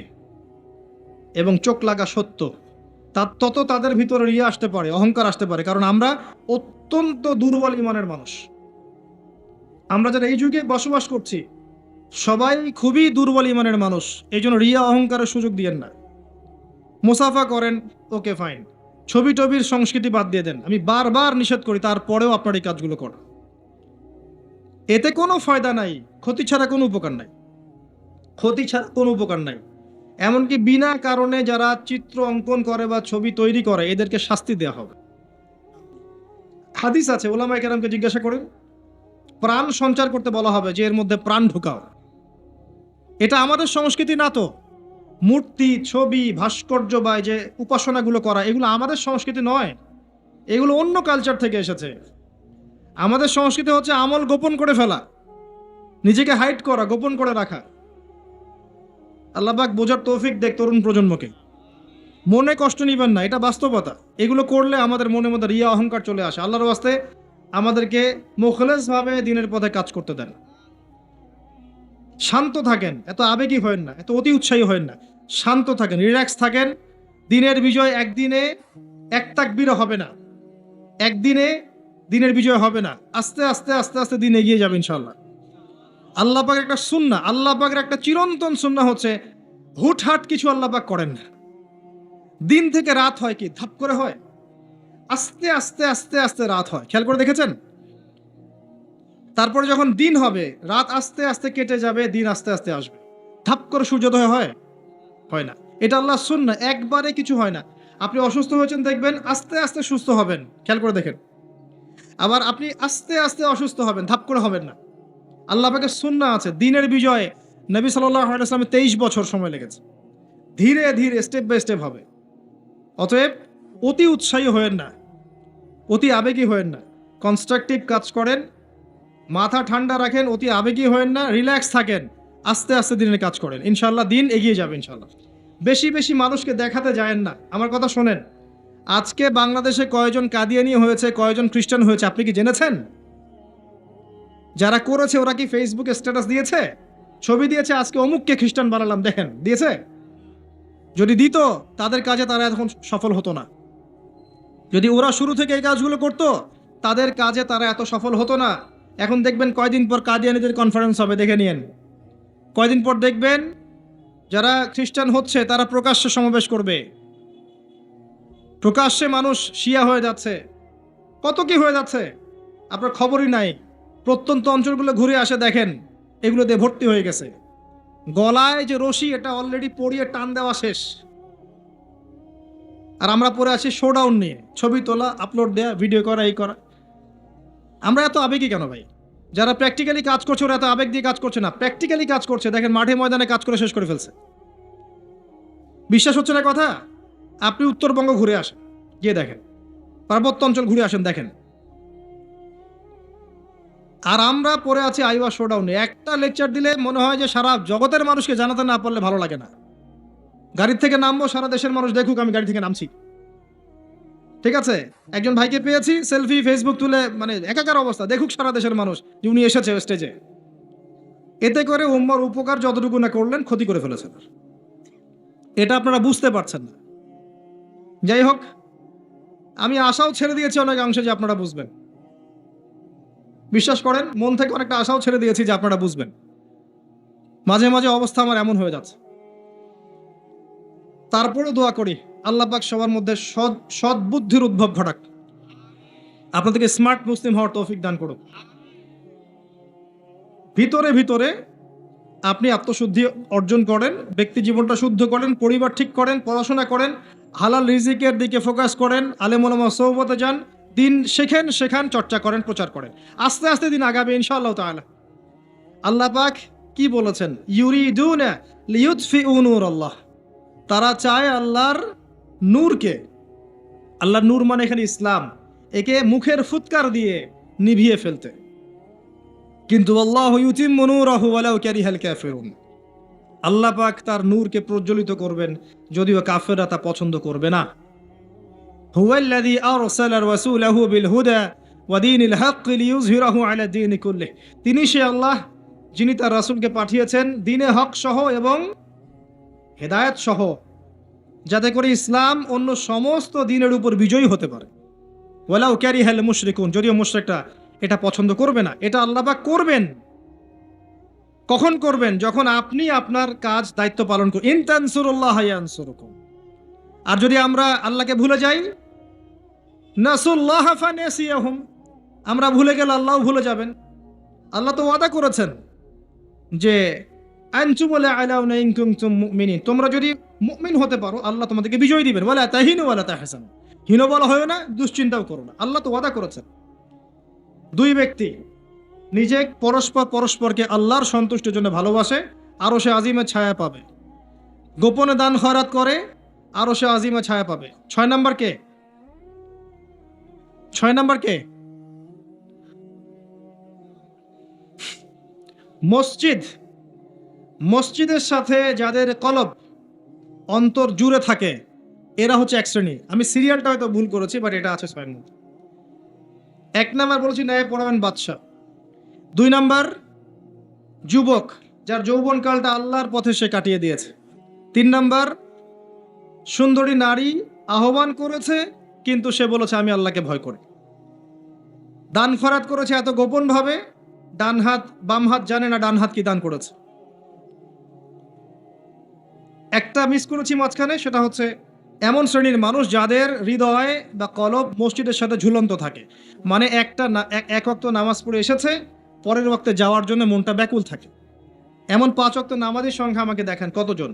এবং চোখ লাগা সত্য। তত তাদের ভিতরে রিয়া আসতে পারে, অহংকার আসতে পারে। কারণ আমরা অত্যন্ত দুর্বল ইমানের মানুষ। আমরা যারা এই যুগে বসবাস করছি, সবাই খুবই দুর্বল ইমানের মানুষ। এই জন্য রিয়া অহংকারের সুযোগ দিয়েন না। মুসাফা করেন, ওকে ফাইন, ছবি টবির সংস্কৃতি বাদ দিয়ে দেন, আমি বারবার নিষেধ করি, তারপরেও আপনার এই কাজগুলো করেন। এতে কোনো ফায়দা নাই, ক্ষতি ছাড়া কোনো উপকার নাই, ক্ষতি ছাড়া কোনো উপকার নাই। এমনকি বিনা কারণে যারা চিত্র অঙ্কন করে বা ছবি তৈরি করে, এদেরকে শাস্তি দেওয়া হবে। হাদিস আছে, ওলামায়ে কেরামকে জিজ্ঞাসা করেন, প্রাণ সঞ্চার করতে বলা হবে, যে এর মধ্যে প্রাণ ঢুকাও। এটা আমাদের সংস্কৃতি না তো। মূর্তি, ছবি, ভাস্কর্য বা যে উপাসনাগুলো করা, এগুলো আমাদের সংস্কৃতি নয়, এগুলো অন্য কালচার থেকে এসেছে। আমাদের সংস্কৃতি হচ্ছে আমল গোপন করে ফেলা, নিজেকে হাইড করা, গোপন করে রাখা। আল্লাহ পাক বোঝার তৌফিক দেখ তরুণ প্রজন্মকে। মনে কষ্ট নিবেন না, এটা বাস্তবতা। এগুলো করলে আমাদের মনের মধ্যে রিয়া অহংকার চলে আসে। আল্লাহর ওয়াস্তে আমাদেরকে মুখলেসভাবে দিনের পথে কাজ করতে দেন। শান্ত থাকেন, এত আবেগী হয়েন না, এত অতি উৎসাহী হয়েন না। শান্ত থাকেন, রিল্যাক্স থাকেন। দিনের বিজয় একদিনে এক তাকবীরে হবে না, একদিনে দিনের বিজয় হবে না। আস্তে আস্তে আস্তে আস্তে দিন এগিয়ে যাবে ইনশাল্লাহ। আল্লাহ পাকের একটা সুন্নাহ, আল্লাহ পাকের একটা চিরন্তন সুন্নাহ হচ্ছে, হুটহাট কিছু আল্লাহ পাক করেন না। দিন থেকে রাত হয় কি ধাপ করে হয়? আস্তে আস্তে আস্তে আস্তে রাত হয়, খেয়াল করে দেখেছেন? তারপরে যখন দিন হবে, রাত আস্তে আস্তে কেটে যাবে, দিন আস্তে আস্তে আসবে। ধাপ করে সূর্যোদয় হয়? হয় না। এটা আল্লাহ সুন্নাহ, একবারে কিছু হয় না। আপনি অসুস্থ হয়েছেন, দেখবেন আস্তে আস্তে সুস্থ হবেন, খেয়াল করে দেখেন। আবার আপনি আস্তে আস্তে অসুস্থ হবেন, ধাপ করে হবেন না। আল্লাহ পাকের সুন্নাহ আছে। দিনের বিজয়ে নবী সাল্লাল্লাহু আলাইহি ওয়াসাল্লামের 23 বছর সময় লেগেছে। ধীরে ধীরে স্টেপ বাই স্টেপ হবে। অতএব অতি উৎসাহী হয়েন না, অতি আবেগী হয়েন না। কনস্ট্রাকটিভ কাজ করেন, মাথা ঠান্ডা রাখেন, অতি আবেগী হয়েন না, রিল্যাক্স থাকেন, আস্তে আস্তে দিনের কাজ করেন। ইনশাল্লাহ দিন এগিয়ে যাবে ইনশাল্লাহ। বেশি বেশি মানুষকে দেখাতে যায়েন না। আমার কথা শোনেন, আজকে বাংলাদেশে কয়জন কাদিয়ানি হয়েছে, কয়জন খ্রিস্টান হয়েছে, আপনি কি জেনেছেন? যারা করেছে ওরা কি ফেসবুকে স্ট্যাটাস দিয়েছে, ছবি দিয়েছে, আজকে অমুককে খ্রিস্টান বানালাম, দেখেন, দিয়েছে? যদি দিত, তাদের কাজে তারা এখন সফল হতো না। যদি ওরা শুরু থেকে এই কাজগুলো করতো, তাদের কাজে তারা এত সফল হতো না। এখন দেখবেন কয়দিন পর কাদিয়ানীদের কনফারেন্স হবে, দেখে নিয়েন। কয়দিন পর দেখবেন যারা খ্রিস্টান হচ্ছে তারা প্রকাশ্যে সমাবেশ করবে, প্রকাশ্যে মানুষ শিয়া হয়ে যাচ্ছে, কত কি হয়ে যাচ্ছে আপনার খবরই নাই। প্রত্যন্ত অঞ্চলগুলো ঘুরে আসে, দেখেন এগুলো দিয়ে ভর্তি হয়ে গেছে। গলায় যে রশি, এটা অলরেডি পরিয়ে টান দেওয়া শেষ, আর আমরা পরে আছি শোডাউন নিয়ে, ছবি তোলা, আপলোড দেয়া, ভিডিও করা, এই করা। আমরা এত আবেগী কেন ভাই? যারা প্র্যাকটিক্যালি কাজ করছে ওরা এত আবেগ দিয়ে কাজ করছে না, প্র্যাকটিক্যালি কাজ করছে। দেখেন মাঠে ময়দানে কাজ করে শেষ করে ফেলছে। বিশ্বাস হচ্ছে না কথা? আপনি উত্তরবঙ্গ ঘুরে আসেন, গিয়ে দেখেন, পার্বত্য অঞ্চল ঘুরে আসেন, দেখেন। আর আমরা পরে আছি আইওয়া শোডাউনে। একটা লেকচার দিলে মনে হয় যে সারা জগতের মানুষকে জানাতে না পারলে ভালো লাগে না। গাড়ির থেকে নামবো, সারা দেশের মানুষ দেখুক আমি গাড়ি থেকে নামছি। ঠিক আছে, একজন ভাইকে পেয়েছি, সেলফি ফেসবুক তুলে মানে একাকার অবস্থা, দেখুক সারা দেশের মানুষ যে উনি এসেছে স্টেজে। এতে করে উম্মার উপকার যতটুকু না করলেন, ক্ষতি করে ফেলেছেন। এটা আপনারা বুঝতে পারছেন না। যাই হোক, আমি আশাও ছেড়ে দিয়েছি অনেক অংশে যে আপনারা বুঝবেন। বিশ্বাস করেন, মন থেকে অনেকটা আশাও ছেড়ে দিয়েছি যে আপনারা বুঝবেন। মাঝে মাঝে অবস্থা আমার এমন হয়ে যাচ্ছে, তারপরে দোয়া করি আল্লাহ পাক সবার মধ্যে সদ্বুদ্ধির উদ্ভব ঘটাক, আপনাদেরকে স্মার্ট মুসলিম হওয়ার তৌফিক দান করুক। ভিতরে ভিতরে আপনি আত্মশুদ্ধি অর্জন করেন, ব্যক্তি জীবনটা শুদ্ধ করেন, পরিবার ঠিক করেন, পড়াশোনা করেন, হালাল রিজিকের দিকে ফোকাস করেন, আলেম ওলামা সোহবতে যান, দিন শেখান, চর্চা করেন, প্রচার করেন। আস্তে আস্তে দিন আগাবে ইনশাআল্লাহ তাআলা। আল্লাহ পাক কি বলেছেন? ইউরিদুনা লিইউতফিউ নূরাল্লাহ, তারা চায় আল্লাহর নূরকে, আল্লাহর নূর মানে এখানে ইসলাম, একে মুখের ফুৎকার দিয়ে নিভিয়ে ফেলতে। কিন্তু আল্লাহু ইউতিম্মু নূরাহু ওয়ালাউ কারিহাল কাফিরুন, আল্লাহ পাক তার নূরকে প্রজ্বলিত করবেন, যদিও কাফেররা তা পছন্দ করবে না। হুয়াল্লাযী আরসালা রাসূলাহু বিল হুদা ওয়া দীনিল হক লিইয়ুযহিরাহু আলা দীনি কুল্লিহি, তিনি সে আল্লাহ যিনি তার রাসূলকে পাঠিয়েছেন দ্বীনে হক সহ এবং হেদায়েত সহ, যাতে করে ইসলাম অন্য সমস্ত দ্বীনের উপর বিজয়ী হতে পারে। ওয়ালাউ কারিহাল মুশরিকুন, যদিও মুশরিকরা এটা পছন্দ করবে না। এটা আল্লাহ পাক করবেন। কখন করবেন? যখন আপনি আপনার কাজ দায়িত্ব পালন করুন। ইন তানসুরুল্লাহ ইয়ানসুরুকুম, আর যদি আমরা আল্লাহকে ভুলে যাই, নাসুল্লাহ ফানাসিয়াহুম, আমরা ভুলে গেলে আল্লাহও ভুলে যাবেন। আল্লাহ তো ওয়াদা করেছেন যে আনতুম আলাউনা ইন কুনতুম মুমিনিন, তোমরা যদি মুমিন হতে পারো আল্লাহ তোমাদেরকে বিজয় দিবেন। ওয়ালা তাহিনু ওয়ালা তাহজানু, হীনবল হয় না, দুশ্চিন্তাও করো না। আল্লাহ তো ওয়াদা করেছেন। দুই ব্যক্তি নিজে পরস্পরকে আল্লাহর সন্তুষ্টির জন্য ভালোবাসে, আরো সে আজিমের ছায়া পাবে। গোপনে দান খয়রাত করে, আরো সে আজিমের ছায়া পাবে। 6 নাম্বার কে? 6 নাম্বার কে? মসজিদের সাথে যাদের কলব অন্তর জুড়ে থাকে, এরা হচ্ছে এক শ্রেণী। আমি সিরিয়ালটা হয়তো ভুল করেছি, বাট এটা আছে 6 মধ্যে। 1 নাম্বার বলেছি ন্যায় পরায়ণ বাদশা। 2 নাম্বার যুবক, যার যৌবনকালটা আল্লাহর পথে সে কাটিয়ে দিয়েছে। 3 নাম্বার সুন্দরী নারী, আহ্বান করেছে কিন্তু সে বলেছে আমি আল্লাহকে ভয় করি। দান খয়রাত করেছে এত গোপন ভাবে, ডান হাত বাম হাত জানে না ডান হাত কি দান করেছে। একটা মিস করেছি মাঝখানে, সেটা হচ্ছে এমন শ্রেণীর মানুষ যাদের হৃদয় বা কলব মসজিদের সাথে ঝুলন্ত থাকে। মানে এক ওয়াক্ত নামাজ পড়ে এসেছে, পরের ওয়াক্তে যাওয়ার জন্য মনটা ব্যাকুল থাকে। এমন 5 ওয়াক্ত নামাজের সংখ্যা আমাকে দেখান কতজন।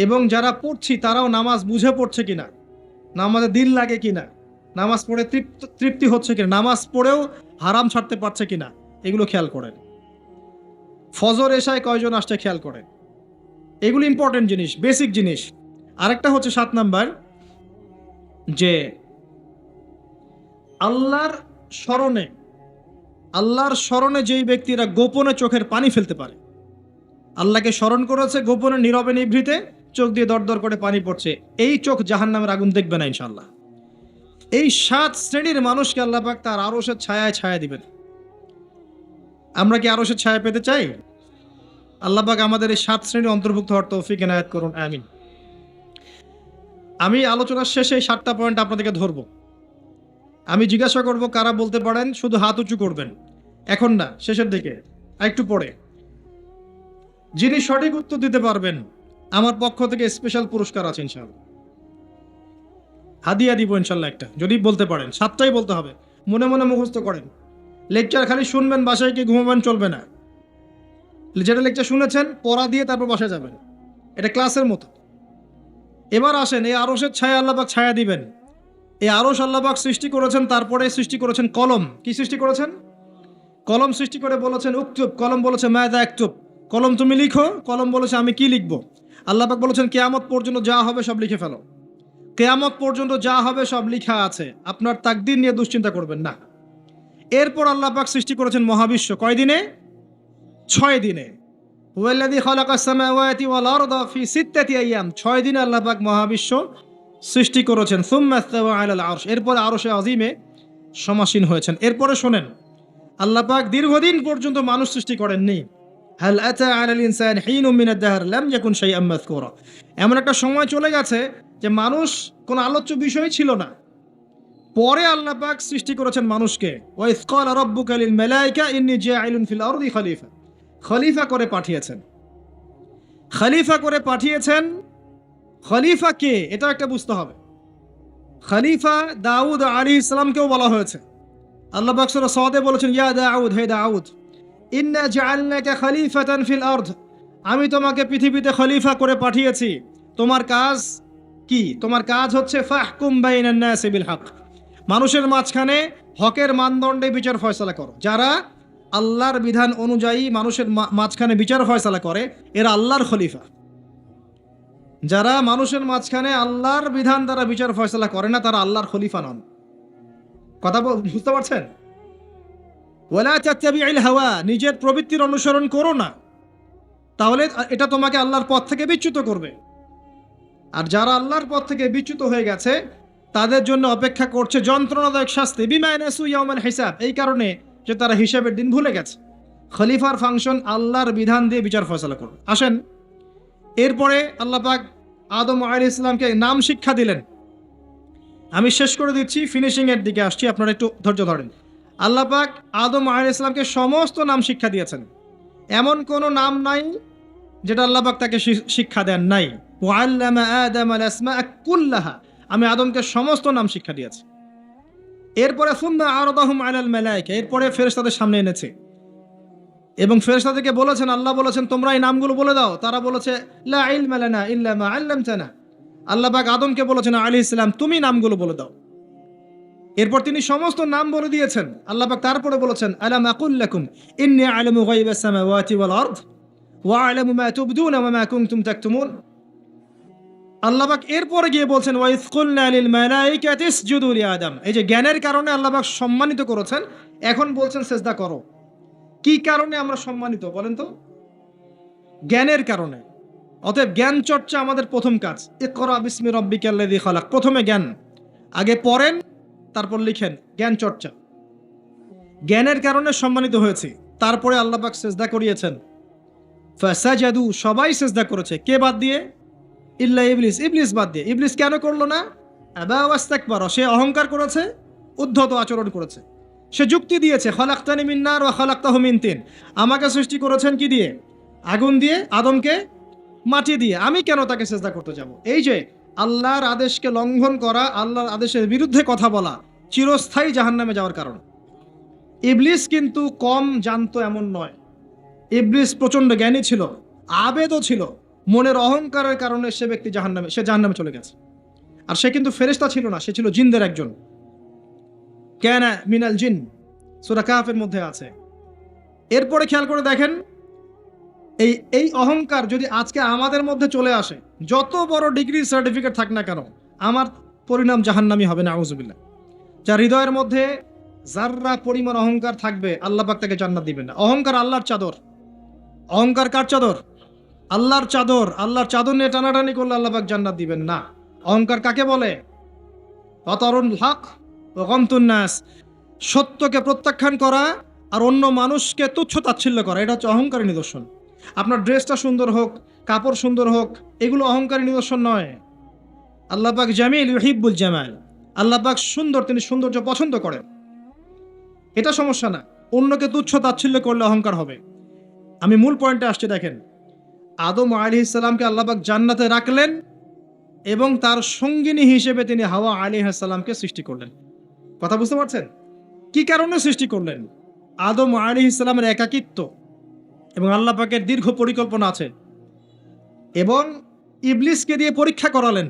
এবং যারা পড়ছি তারাও নামাজ বুঝে পড়ছে কিনা, নামাজে দিল লাগে কিনা, নামাজ পড়ে তৃপ্তি হচ্ছে কিনা, নামাজ পড়েও হারাম ছাড়তে পারছে কিনা, এগুলো খেয়াল করেন। ফজর এশায় কয়জন আসছে খেয়াল করেন। এগুলো ইম্পর্টেন্ট জিনিস, বেসিক জিনিস। আরেকটা হচ্ছে 7 নাম্বার, যে আল্লাহর স্মরণে যেই ব্যক্তিরা গোপনে চোখের পানি ফেলতে পারে, আল্লাহকে স্মরণ করেছে গোপনে নীরবে নিভৃতে, চোখ দিয়ে দরদর করে পানি পড়ছে, এই চোখ জাহান্নামের আগুন দেখবে না ইনশাআল্লাহ। এই 7 শ্রেণীর মানুষকে আল্লাহ পাক তার আরশের ছায়ায় ছায়া দিবেন। আমরা কি আরশের ছায়া পেতে চাই? আল্লাহ পাক আমাদের এই 7 শ্রেণীর অন্তর্ভুক্ত হওয়ার তৌফিক এনায়েত করুন, আমিন। আমি আলোচনার শেষে এই 7টা পয়েন্ট আপনাদেরকে ধরব। আমি জিজ্ঞাসা করব কারা বলতে পারেন, শুধু হাত উঁচু করবেন, এখন না, শেষের দিকে, একটু পরে। যিনি সঠিক উত্তর দিতে পারবেন আমার পক্ষ থেকে স্পেশাল পুরস্কার আছে ইনশাআল্লাহ, হাদিয়া দিব ইনশাআল্লাহ একটা, যদি বলতে পারেন। 7টাই বলতে হবে, মনে মনে মুখস্থ করেন। লেকচার খালি শুনবেন, বাসায় গিয়ে ঘুমাবেন চলবে না। যেটা লেকচার শুনেছেন পড়া দিয়ে তারপর বাসায় যাবেন, এটা ক্লাসের মতো। এবার আসেন, এই আরশের ছায়া আল্লাহ পাক ছায়া দিবেন। এই আরশ আল্লাহ পাক সৃষ্টি করেছেন, তারপরে সৃষ্টি করেছেন কলম। কি সৃষ্টি করেছেন? কলম সৃষ্টি করে বলেছেন উক্তুব, কলম বলেছে মাযা আক্তুব, কলম তুমি লিখো। কলম বলেছে আমি কি লিখবো। আল্লাহ পাক বলেছেন কিয়ামত পর্যন্ত যা হবে সব লিখে ফেলো। কিয়ামত পর্যন্ত যা হবে সব লিখা আছে, আপনার তাকদীর নিয়ে দুশ্চিন্তা করবেন না। এরপর আল্লাহ পাক সৃষ্টি করেছেন মহাবিশ্ব, কয় দিনে? 6 দিনে। হুয়াল্লাযী খালাকাস সামাওয়াতি ওয়াল আরদা ফি সিত্তাতি আইয়াম, 6 দিনে আল্লাহ পাক মহাবিশ্ব সৃষ্টি করেছেন। সুম্মা ইসতাওয়া আলাল আরশ, এরপরে আরশে আজিমে সমাসীন হয়েছেন। এরপরে শোনেন, আল্লাহ পাক দীর্ঘদিন পর্যন্ত মানুষ সৃষ্টি করেননি। হাল আতা আলাল ইনসান হিনুম মিনাদ দাহর লাম ইয়াকুন শাইআম মাযকুরা, এমন একটা সময় চলে গেছে যে মানুষ কোনো আলোচ্য বিষয় ছিল না। পরে আল্লাহ পাক সৃষ্টি করেছেন মানুষকে। ওয়া ইয ক্বালা রাব্বুকা লিল মালায়েকা ইন্নী জাইলুন ফিল আরদি খলিফা, খলিফা করে পাঠিয়েছেন। খলিফা করে পাঠিয়েছেন। খলিফা কে, এটা একটা বুঝতে হবে। খলিফা দাউদ আলাইহিস সালামকেও বলা হয়েছে। আল্লাহ পাক সূরা সাদে বলেছেন, ইয়া দাউদ, হে দাউদ, ইন্না জাআলনাকা খলিফাতান ফিল আরদ, আমি তোমাকে পৃথিবীতে খলিফা করে পাঠিয়েছি। তোমার কাজ কি? তোমার কাজ হচ্ছে ফাহকুম বাইনান নাসি বিল হক, মানুষের মাঝখানে হকের মানদণ্ডে বিচার ফয়সালা করো। যারা আল্লাহর বিধান অনুযায়ী মানুষের মাঝখানে বিচার ফয়সালা করে, এরা আল্লাহর খলিফা। যারা মানুষের মাঝখানে আল্লাহর বিধান দ্বারা বিচার ফয়সালা করে না, তারা আল্লাহর খলিফা নন। কথা বুঝতে পারছেন? ওয়ালা তাত্তাবিউল হাওয়া, নিজের প্রবৃত্তির অনুসরণ করো না, তাহলে এটা তোমাকে আল্লাহর পথ থেকে বিচ্যুত করবে। আর যারা আল্লাহর পথ থেকে বিচ্যুত হয়ে গেছে, তাদের জন্য অপেক্ষা করছে যন্ত্রণাদায়ক শাস্তি। বিমা নাসু ইয়াউমাল হিসাব, এই কারণে যে তারা হিসাবের দিন ভুলে গেছে। খলিফার ফাংশন আল্লাহর বিধান দিয়ে বিচার ফয়সালা করবে। আসেন, এরপরে আল্লাহ পাক আদম আলাইহিস সালামকে নাম শিক্ষা দিলেন। আমি শেষ করে দিচ্ছি, ফিনিশিং এর দিকে আসছি, আপনারা একটু ধৈর্য ধরেন। আল্লাহ পাক আদম আলাইহিস সালামকে সমস্ত নাম শিক্ষা দিয়েছেন। এমন কোনো নাম নাই যেটা আল্লাহ পাক তাকে শিক্ষা দেন নাই। ওয়াল্লামা আদামাল আসমাআ কুল্লাহা, আমি আদমকে সমস্ত নাম শিক্ষা দিয়েছি। এরপরে সুম্মা আরাদাহুম আলাল মালায়েকা, এরপরে ফেরেশতাদের সামনে এনেছে এবং ফেরেশতাদেরকে বলেছেন, আল্লাহ বলেছেন তোমরা এই নামগুলো বলে দাও। তারা বলেছে লা ইলমা লানা ইল্লা মা আল্লামতানা। আল্লাহ পাক আদমকে বলেছেন আলাইহিস সালাম, তুমি নামগুলো বলে দাও। এরপর তিনি সমস্ত নাম বলে দিয়েছেন। আল্লাহ পাক তারপরে বলেছেন, আলাম আকুল লাকুম ইন্নী আ'লামু গায়বাস সামাওয়াতি ওয়াল আরদ ওয়া আ'লামু মা তুবদুনা ওয়া মা কুনতুম তাকতুমুন। আল্লাহ পাক এরপরে গিয়ে বলছেন, ওয়া ইয কুলনা লিল মালাইকাতি ইসজুদু লি আদম। এই যে জ্ঞানের কারণে আল্লাহ পাক সম্মানিত করেছেন, এখন বলছেন সেজদা করো। কি কারণে আমরা সম্মানিত বলেন তো? জ্ঞানের কারণে। অতএব জ্ঞান চর্চা আমাদের প্রথম কাজ। ইকরা বিসমি রাব্বিকাল্লাযী খালাক, প্রথমে জ্ঞান, আগে পড়েন তারপর লিখেন, জ্ঞান চর্চা। জ্ঞানের কারণে সম্মানিত হয়েছে। তারপরে আল্লাহ পাক সেজদা করিয়েছেন। ফাসাজাদু, সবাই সেজদা করেছে, কে বাদ দিয়ে? ইল্লা ইবলিস, ইবলিস বাদ দিয়ে। ইবলিস কেন করলো না? আবা ওয়াস্তাকবারা, সে অহংকার করেছে, উদ্ধত আচরণ করেছে। সে যুক্তি দিয়েছে, খালাকতানি মিন নার ওয়া খালাকতাহু মিন তিন, আমাকে সৃষ্টি করেছেন কি দিয়ে? আগুন দিয়ে, আদমকে মাটি দিয়ে, আমি কেন তাকে সেজদা করতে যাব? এই যে আল্লাহর আদেশকে লঙ্ঘন করা, আল্লাহর আদেশের বিরুদ্ধে কথা বলা, চিরস্থায়ী জাহান্নামে যাওয়ার কারণ। ইবলিস কিন্তু কম জানতো এমন নয়। ইবলিস প্রচণ্ড জ্ঞানী ছিল, আবেদও ছিল। মনের অহংকারের কারণে সে ব্যক্তি জাহান্নামে চলে গেছে। আর সে কিন্তু ফেরেশতা ছিল না, সে ছিল জিনদের একজন। কানা মিনাল জিন, সূরা কাহফের মধ্যে আছে। এরপরে খেয়াল করে দেখেন, এই অহংকার যদি আজকে আমাদের মধ্যে চলে আসে, যত বড় ডিগ্রি সার্টিফিকেট থাক না কেন, আমার পরিণাম জাহান্নামী হবে না, আউযুবিল্লাহ। যার হৃদয়ের মধ্যে যাররা পরিমাণ অহংকার থাকবে, আল্লাহ পাক তাকে জান্নাত দিবেন না। অহংকার আল্লাহর চাদর। অহংকার কার চাদর? আল্লাহর চাদর। আল্লাহর চাদর নিয়ে টানাটানি করলে আল্লাহ পাক জান্নাত দিবেন না। অহংকার কাকে বলে? বাতারুল হক ওয়া গামতুন নাস, সত্যকে প্রত্যাখ্যান করা আর অন্য মানুষকে তুচ্ছ তাচ্ছিল্য করা, এটা হচ্ছে অহংকারী নিদর্শন। আপনার ড্রেসটা সুন্দর হোক, কাপড় সুন্দর হোক, এগুলো অহংকারী নিদর্শন নয়। আল্লাহ পাক জামিল ইউহিব্বুল জামাল, আল্লাহ পাক সুন্দর, তিনি সৌন্দর্য পছন্দ করেন, এটা সমস্যা না। অন্যকে তুচ্ছ তাচ্ছিল্য করলে অহংকার হবে। আমি মূল পয়েন্টে আসছি, দেখেন আদম আলাইহিস সালামকে আল্লাহ পাক জান্নাতে রাখলেন এবং তার সঙ্গিনী হিসেবে তিনি হাওয়া আলাইহিস সালামকে সৃষ্টি করলেন। কথা বুঝতে পারছেন? কি কারণে সৃষ্টি করলেন? আদম আলাইহিস সালামের একাকিত্ব এবং আল্লাহ পাকের দীর্ঘ পরিকল্পনা আছে। এবং ইবলিসকে দিয়ে পরীক্ষা করালেন,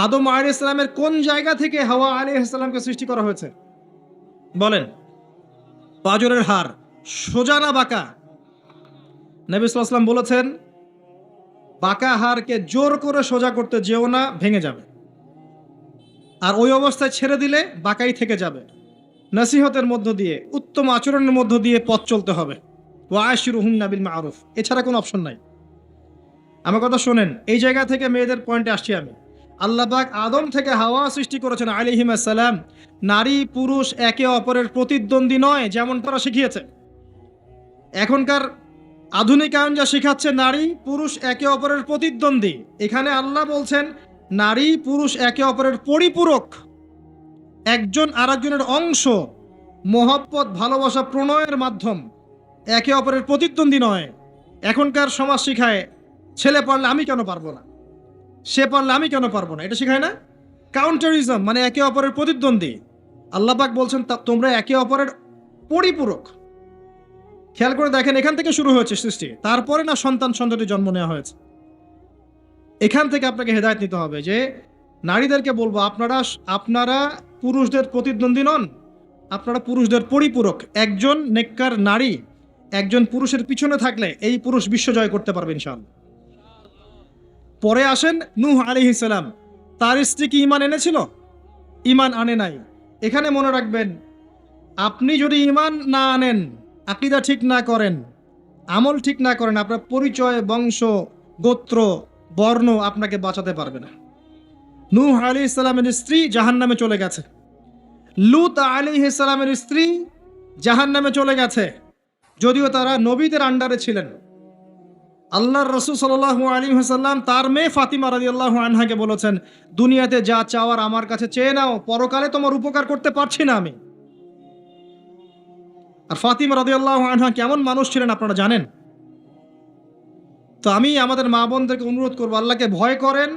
আদম আলাইহিস সালামের কোন জায়গা থেকে হাওয়া আলাইহিস সালামকে সৃষ্টি করা হয়েছে বলেন? পাঁজরের হাড়, সোজা না বাঁকা? নবী সাল্লাল্লাহু আলাইহি ওয়াসাল্লাম বলেছেন, বাঁকা হাড়কে জোর করে সোজা করতে যেও না, ভেঙে যাবে। আর ওই অবস্থায় ছেড়ে দিলে বাঁকাই থেকে যাবে। নসিহতের মধ্য দিয়ে, উত্তম আচরণের মধ্য দিয়ে পথ চলতে হবে। ওয়াশিরুহুন্না বিল মারুফ, এছাড়া কোনো অপশন নাই। আমার কথা শোনেন, এই জায়গা থেকে মেয়েদের পয়েন্টে আসছি আমি। আল্লাহ পাক আদম থেকে হাওয়া সৃষ্টি করেছেন আলাইহিস সালাম। নারী পুরুষ একে অপরের প্রতিদ্বন্দ্বী নয়, যেমন তারা শিখিয়েছে। এখনকার আধুনিকায়ন যা শিখাচ্ছে নারী পুরুষ একে অপরের প্রতিদ্বন্দ্বী, এখানে আল্লাহ বলছেন নারী পুরুষ একে অপরের পরিপূরক, একজন আরেকজনের অংশ, মোহব্বত ভালোবাসা প্রণয়ের মাধ্যম, একে অপরের প্রতিদ্বন্দ্বী নয়। এখনকার সমাজ শিখায় ছেলে পারলে আমি কেন পারবো না, সে পারলে আমি কেন পারবো না, এটা শিখায় না? কাউন্টারিজম মানে একে অপরের প্রতিদ্বন্দ্বী। আল্লাহ পাক বলছেন তোমরা একে অপরের পরিপূরক। খেয়াল করে দেখেন, এখান থেকে শুরু হয়েছে সৃষ্টি, তারপরে না সন্তান সন্ততি জন্ম নেওয়া হয়েছে। এখান থেকে আপনাকে হেদায়েত নিতে হবে যে নারীদেরকে বলবো আপনারা পুরুষদের প্রতিদ্বন্দ্বী নন, আপনারা পুরুষদের পরিপূরক। একজন নেককার নারী একজন পুরুষের পিছনে থাকলে এই পুরুষ বিশ্ব জয় করতে পারবে ইনশাআল্লাহ। পরে আসেন নূহ আলাইহিস সালাম, তার স্ত্রী কি ঈমান এনেছিল? ঈমান আনে নাই। এখানে মনে রাখবেন, আপনি যদি ঈমান না আনেন, আকীদা ঠিক না করেন, আমল ঠিক না করেন, আপনার পরিচয়, বংশ, গোত্র, বর্ণ আপনাকে বাঁচাতে পারবে না। নূহ আলাইহিস সালামের স্ত্রী জাহান্নামে চলে গেছে, লূত আলাইহিস সালামের স্ত্রী জাহান্নামে চলে গেছে, যদিও তারা নবীদের আন্ডারে ছিলেন। আল্লাহর রাসূল সাল্লাল্লাহু আলাইহি ওয়াসাল্লাম তার মেয়ে ফাতিমা রাদিয়াল্লাহু আনহাকে বলেছেন, দুনিয়াতে যা চাওয়ার আমার কাছে চেয়ে নাও, পরকালে তোমার উপকার করতে পারছি না আমি। আর ফাতিমা রাদিয়াল্লাহু আনহা কেমন মানুষ ছিলেন আপনারা জানেন। তো আমি আমাদের মা বোনদেরকে অনুরোধ করবো, আল্লাহকে ভয় করেন,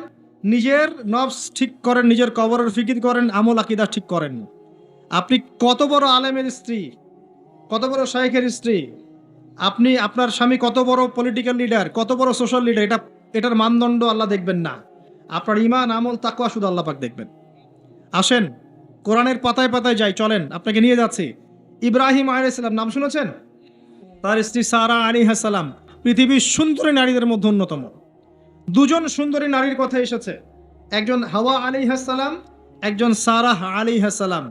নিজের নফস ঠিক করেন, নিজের কবরের ফিকির করেন, আমল আকীদা ঠিক করেন। আপনি কত বড় আলেমের স্ত্রী, কত বড় শাইখের স্ত্রী, আপনার স্বামী কত বড় পলিটিক্যাল লিডার, কত বড় সোশ্যাল লিডার, এটার মানদণ্ড আল্লাহ দেখবেন না। আপনার ঈমান, আমল, তাকওয়া শুধু আল্লাহ পাক দেখবেন। আসেন কোরআনের পাতায় পাতায় যাই, চলেন আপনাকে নিয়ে যাচ্ছি। ইব্রাহিম আলাইহিস সালাম নাম শুনেছেন? তার স্ত্রী সারা আলাইহিস সালাম পৃথিবীর সুন্দরী নারীদের মধ্যে অন্যতম। দুজন সুন্দরী নারীর কথা এসেছে, একজন হাওয়া আলাইহিস সালাম, একজন সারাহ আলাইহিস সালাম।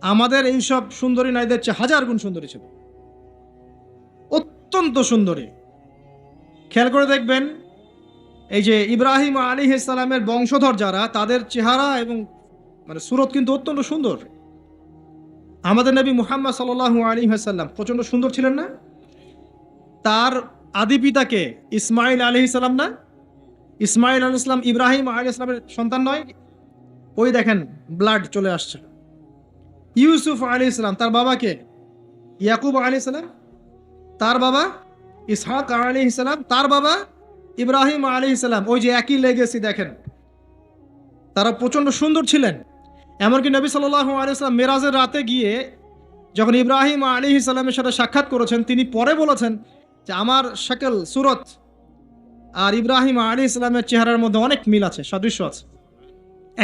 আমাদের এইসব সুন্দরী নারীদের চেয়ে হাজার গুণ সুন্দরী ছিল, অত্যন্ত সুন্দরী। খেয়াল করে দেখবেন, এই যে ইব্রাহিম আলাইহিস সালামের বংশধর যারা, তাদের চেহারা এবং মানে সুরত কিন্তু অত্যন্ত সুন্দর। আমাদের নবী মুহাম্মদ সাল্লাল্লাহু আলাইহি ওয়াসাল্লাম প্রচন্ড সুন্দর ছিলেন না? তার আদি পিতাকে ইসমাইল আলাইহিস সালাম না? ইসমাইল আলাইহিস সালাম ইব্রাহিম আলাইহিস সালামের সন্তান নয়? ওই দেখেন ব্লাড চলে আসছে। ইউসুফ আলাইহিস সালাম, তার বাবাকে ইয়াকুব আলাইহিস সালাম, তার বাবা ইসহাক আলাইহিস সালাম, তার বাবা ইব্রাহিম আলাইহিস সালাম। ওই যে একই লেগেসি দেখেন, তারা প্রচন্ড সুন্দর ছিলেন। এমনকি নবী সাল্লাল্লাহু আলাইহি ওয়াসাল্লাম মেরাজের রাতে গিয়ে যখন ইব্রাহিম আলাইহিস সালামের সাথে সাক্ষাৎ করেছেন, তিনি পরে বলেছেন যে আমার শাকল, সুরত আর ইব্রাহিম আলাইহিস সালামের চেহারার মধ্যে অনেক মিল আছে, সাদৃশ্য আছে,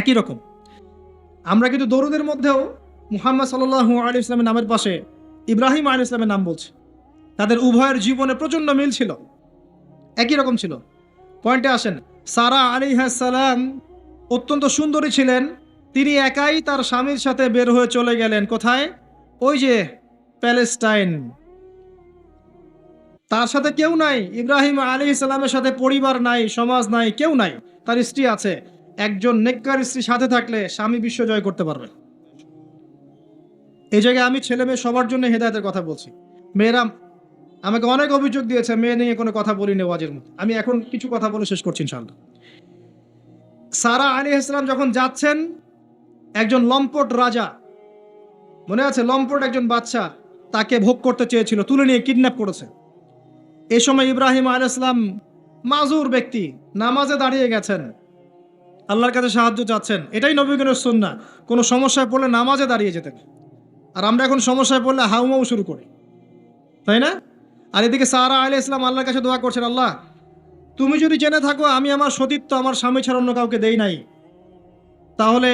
একই রকম। আমরা কিন্তু দরুদের মধ্যেও মুহাম্মদ সাল্লাল্লাহু আলাইহি ওয়াসাল্লামের নামের পাশে ইব্রাহিম আলাইহিস সালামের নাম বলছি। তাদের উভয়ের জীবনে প্রচন্ড মিল ছিল, একই রকম ছিল। পয়েন্টে আসেন, সারা আলাইহিস সালাম অত্যন্ত সুন্দরী ছিলেন। তিনি একাই তার স্বামীর সাথে বের হয়ে চলে গেলেন কোথায়? ওই যে প্যালেস্টাইন। তার সাথে কেউ নাই, ইব্রাহিম আলাইহিস সালামের সাথে পরিবার নাই, সমাজ নাই, কেউ নাই। তার স্ত্রী আছে। একজন নেককার স্ত্রী সাথে থাকলে স্বামী বিশ্ব জয় করতে পারবে। এই জায়গায় আমি ছেলে মেয়ে সবার জন্য হেদায়েতের কথা বলছি। মেয়েরা আমাকে অনেক অভিযোগ দিয়েছে, মেয়ে নিয়ে কোনো কথা বলিনি ওয়াজের মধ্যে। আমি এখন কিছু কথা বলে শেষ করছি ইনশাআল্লাহ। সারা আলাইহিস সালাম যখন যাচ্ছেন, একজন লম্পট রাজা, মনে আছে, লম্পট একজন বাদশা তাকে ভোগ করতে চেয়েছিল, তুলে নিয়ে কিডন্যাপ করেছে। এ সময় ইব্রাহিম আলাইহিস সালাম মাজুর ব্যক্তি, নামাজে দাঁড়িয়ে গেছেন, আল্লাহর কাছে সাহায্য চাচ্ছেন। এটাই নবীগণের সুন্নাহ, কোনো সমস্যায় পড়লে নামাজে দাঁড়িয়ে যেতেন। আর আমরা এখন সমস্যায় পড়লে হাউমাউ শুরু করি, তাই না? আর এদিকে সারা আলাইহিস সালাম আল্লাহর কাছে দোয়া করছেন, আল্লাহ তুমি যদি জেনে থাকো আমি আমার সতীত্ব আমার স্বামী ছাড়া অন্য কাউকে দেই নাই, তাহলে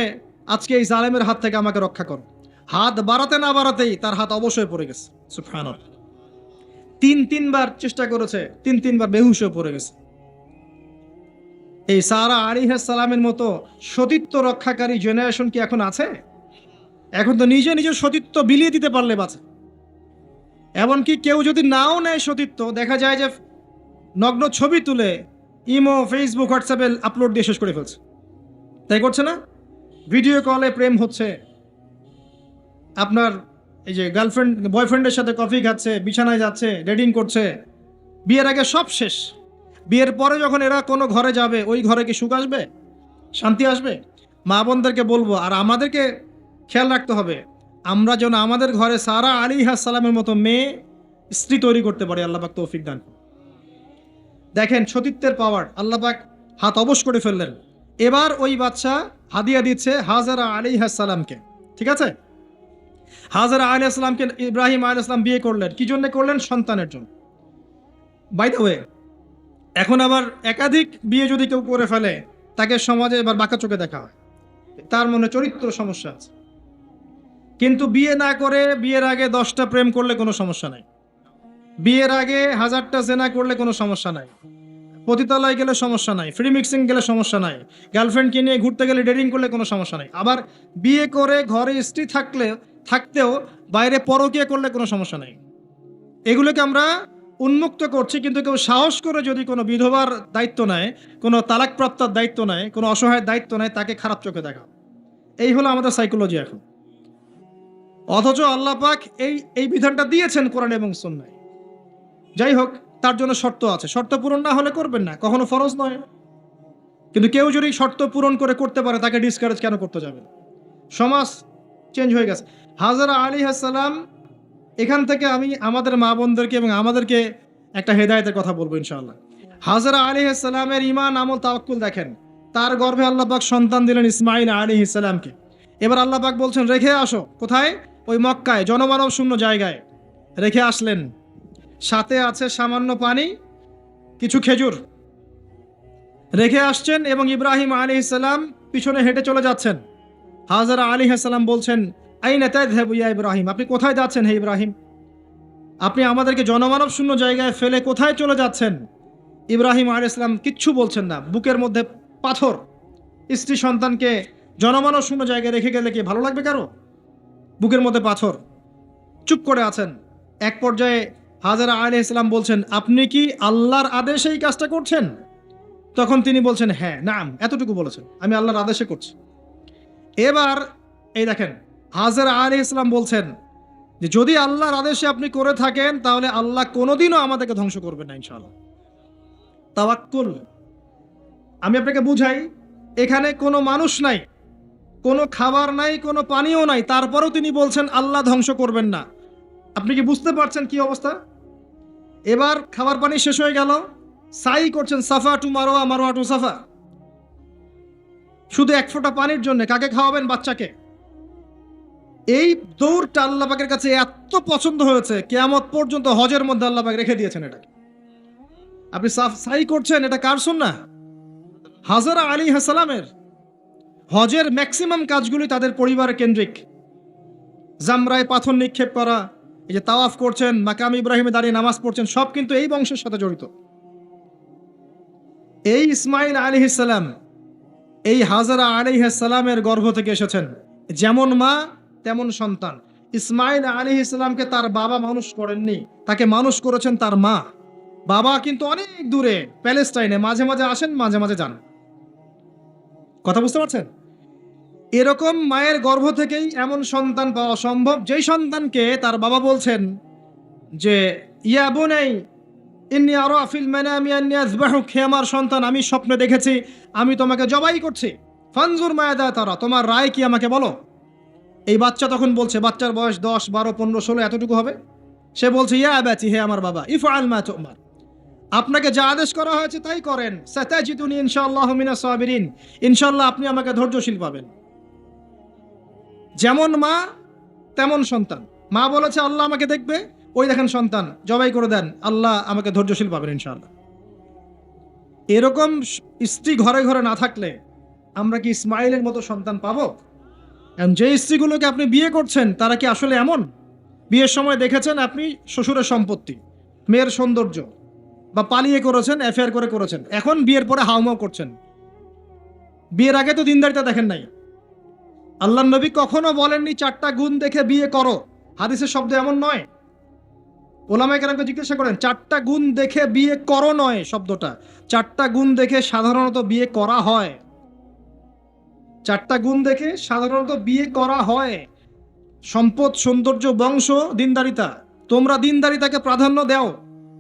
আজকে এই জালেমের হাত থেকে আমাকে রক্ষা করো। হাত বাড়াতে না বাড়াতেই তার হাত অবশ্যই পড়ে গেছে। সুবহানাল্লাহ। তিনবার চেষ্টা করেছে, তিনবার বেহুশ হয়ে পড়ে গেছে। এই সারা আলাইহিস সালামের মতো সতীত্ব রক্ষাকারী জেনারেশন কি এখন আছে? এখন তো নিজের সতীত্ব বিলিয়ে দিতে পারলে বাঁচে। এমনকি কেউ যদি নাও নেয় সতীত্ব, দেখা যায় যে নগ্ন ছবি তুলে ইমো, ফেসবুক, হোয়াটসঅ্যাপে আপলোড দিয়ে শেষ করে ফেলছে। তাই করছে না? ভিডিও কলে প্রেম হচ্ছে, আপনার এই যে গার্লফ্রেন্ড বয়ফ্রেন্ডের সাথে কফি খাচ্ছে, বিছানায় যাচ্ছে, ডেটিং করছে। বিয়ের আগে সব শেষ, বিয়ের পরে যখন এরা কোনো ঘরে যাবে, ওই ঘরে কি সুখ আসবে, শান্তি আসবে? মা বোনদেরকে বলবো, আর আমাদেরকে খেয়াল রাখতে হবে, আমরা যেন আমাদের ঘরে সারা আলাইহিস সালামের মতো মেয়ে, স্ত্রী তৈরি করতে পারি। আল্লাহ পাক তৌফিক দান করুন। দেখেন সতীত্বের পাওয়ার, আল্লাহ পাক হাত অবশ করে ফেললেন। এবার ওই বাচ্চা হাদিয়া দিচ্ছে হাজেরা আলাইহিস সালামকে। ঠিক আছে, হাজেরা আলাইহিস সালামকে ইব্রাহিম আলাইহিস সালাম বিয়ে করলেন। কি জন্য করলেন? সন্তানের জন্য। বাই দ্য ওয়ে, এখন আবার একাধিক বিয়ে যদি কেউ করে ফেলে, তাকে সমাজে এবার বাঁকা চোখে দেখা হয়, তার মনে চরিত্র সমস্যা আছে। কিন্তু বিয়ে না করে বিয়ের আগে 10টা প্রেম করলে কোনো সমস্যা নাই, বিয়ের আগে 1000টা জেনা করলে কোনো সমস্যা নাই, পতিতালয় গেলে সমস্যা নাই, ফ্রি মিক্সিং গেলে সমস্যা নাই, গার্লফ্রেন্ডকে নিয়ে ঘুরতে গেলে ডেটিং করলে কোনো সমস্যা নাই। আবার বিয়ে করে ঘরে স্ত্রী থাকতেও বাইরে পরকীয়া করলে কোনো সমস্যা নাই। এগুলোকে আমরা উন্মুক্ত করছি, কিন্তু কেউ সাহস করে যদি কোনো বিধবার দায়িত্ব নেয়, কোনো তালাকপ্রাপ্তার দায়িত্ব নেয়, কোনো অসহায়ের দায়িত্ব নেয়, তাকে খারাপ চোখে দেখা। এই হলো আমাদের সাইকোলজি এখন। অথচ আল্লাহ পাক এই বিধানটা দিয়েছেন কোরআন এবং সুন্নাহয়। যাই হোক, তার জন্য শর্ত আছে, শর্ত পূরণ না হলে করবেন না, কখনো ফরজ নয়। কিন্তু কেউ যদি শর্ত পূরণ করে করতে পারে, তাকে ডিসকারেজ কেন করতে যাবে? সমাজ চেঞ্জ হয়ে গেছে। হাজেরা আলাইহিস সালাম, এখান থেকে আমি আমাদের মা বোনদেরকে এবং আমাদেরকে একটা হেদায়েতের কথা বলবো ইনশাআল্লাহ। হাজেরা আলাইহিস সালামের ঈমান, আমল, তাওয়াক্কুল দেখেন। তার গর্ভে আল্লাহ পাক সন্তান দিলেন ইসমাঈল আলাইহিস সালামকে। এবার আল্লাহ পাক বলছেন রেখে আসো। কোথায়? ওই মক্কায়, জনমানব শূন্য জায়গায় রেখে আসলেন। সাথে আছে সামান্য পানি, কিছু খেজুর, রেখে আসছেন। এবং ইব্রাহিম আলাইহিস সালাম পিছনে হেঁটে চলে যাচ্ছেন। হাজেরা আলাইহিস সালাম বলছেন, আইনা তাযহাবু ইয়া ইব্রাহিম, আপনি কোথায় যাচ্ছেন হে ইব্রাহিম? আপনি আমাদেরকে জনমানব শূন্য জায়গায় ফেলে কোথায় চলে যাচ্ছেন? ইব্রাহিম আলাইহিস সালাম কিচ্ছু বলছেন না, বুকের মধ্যে পাথর। স্ত্রী সন্তানকে জনমানব শূন্য জায়গায় রেখে গেলে কি ভালো লাগবে কারো? বুকের মধ্যে পাথর, চুপ করে আছেন। এক পর্যায়ে হাজেরা আলাইহিস সালাম বলছেন, আপনি কি আল্লাহর আদেশে এই কাজটা করছেন? তখন তিনি বলছেন, হ্যাঁ, নাম, এতটুকু বলেছেন, আমি আল্লাহর আদেশে করছি। এবার এই দেখেন, হাজেরা আলাইহিস সালাম বলছেন যে যদি আল্লাহর আদেশে আপনি করে থাকেন, তাহলে আল্লাহ কোনোদিনও আমাদেরকে ধ্বংস করবেন না ইনশাআল্লাহ। তাওয়াক্কুল। আমি আপনাকে বুঝাই, এখানে কোনো মানুষ নাই, কোনো খাবার নাই, কোনো পানিও নাই, তারপরেও তিনি বলছেন আল্লাহ ধ্বংস করবেন না। আপনি কি বুঝতে পারছেন কি অবস্থা? এবার খাবার পানি শেষ হয়ে গেল, সাই করছেন সাফা টু মারোয়া, মারোয়া টু সাফা, শুধু এক ফোঁটা পানির জন্য। কাকে খাওয়াবেন? বাচ্চাকে। এই দৌড়টা আল্লাহ পাকের কাছে এত পছন্দ হয়েছে, কিয়ামত পর্যন্ত হজের মধ্যে আল্লাহ পাক রেখে দিয়েছেন এটাকে। আপনি সাই করছেন, এটা কার সুন্নাহ? হাজেরা আলাইহিস সালামের। হজের ম্যাক্সিমাম কাজগুলি তাদের পরিবার কেন্দ্রিক। জামরায় পাথর নিক্ষেপ করা, এই যে তাওয়াফ করছেন, মাকাম ইব্রাহিমে দাঁড়িয়ে নামাজ পড়ছেন, সব কিন্তু এই বংশের সাথে জড়িত। এই ইসমাঈল আলাইহিস সালাম এই হাজেরা আলাইহিস সালামের গর্ভ থেকে এসেছেন। যেমন মা তেমন সন্তান। ইসমাঈল আলাইহিস সালামকে তার বাবা মানুষ করেননি, তাকে মানুষ করেছেন তার মা। বাবা কিন্তু অনেক দূরে প্যালেস্টাইনে, মাঝে মাঝে আসেন, মাঝে মাঝে যান। কথা বুঝতে পারছেন? এরকম মায়ের গর্ভ থেকেই এমন সন্তান পাওয়া সম্ভব, যেই সন্তানকে তার বাবা বলছেন যে ইয়া বুনাই ইন্নী আরা ফিল মানামি আন্নী আযবাহুক, হে আমার সন্তান, আমি স্বপ্নে দেখেছি আমি তোমাকে জবাই করছি। ফানজুর মায়াদা তারা, তোমার রায় কি আমাকে বলো। এই বাচ্চা তখন বলছে, বাচ্চার বয়স 10, 12, 15, 16 এতটুকু হবে। সে বলছে, ইয়া আবাতি, হে আমার বাবা, ইফআল মা তুমার, আপনাকে যা আদেশ করা হয়েছে তাই করেন। সাতাজিদুনি ইনশাআল্লাহু মিনাস সাবিরিন, ইনশাআল্লাহ আপনি আমাকে ধৈর্যশীল পাবেন। যেমন মা তেমন সন্তান। মা বলেছে আল্লাহ আমাকে দেখবে, ওই দেখেন সন্তান জবাই করে দেন, আল্লাহ আমাকে ধৈর্যশীল পাবেন ইনশাআল্লাহ। এরকম স্ত্রী ঘরে ঘরে না থাকলে আমরা কি ইসমাইলের মতো সন্তান পাবো? যে স্ত্রীগুলোকে আপনি বিয়ে করছেন, তারা কি আসলে এমন? বিয়ের সময় দেখেছেন আপনি শ্বশুরের সম্পত্তি, মেয়ের সৌন্দর্য, বা পালিয়ে করেছেন, অ্যাফেয়ার করে করেছেন, এখন বিয়ের পরে হাউমাউ করছেন। বিয়ের আগে তো দিনদারিতা দেখেন নাই। আল্লাহর নবী কখনো বলেননি 4টা গুণ দেখে বিয়ে করো, হাদিসের শব্দ এমন নয়। ওলামায়ে কেরামকে জিজ্ঞাসা করেন, 4টা গুণ দেখে বিয়ে করো নয় শব্দটা, 4টা গুণ দেখে সাধারণত বিয়ে করা হয়। 4টা গুণ দেখে সাধারণত বিয়ে করা হয়। সম্পদ, সৌন্দর্য, বংশ, দিনদারিতা। তোমরা দিনদারিতাকে প্রাধান্য দাও,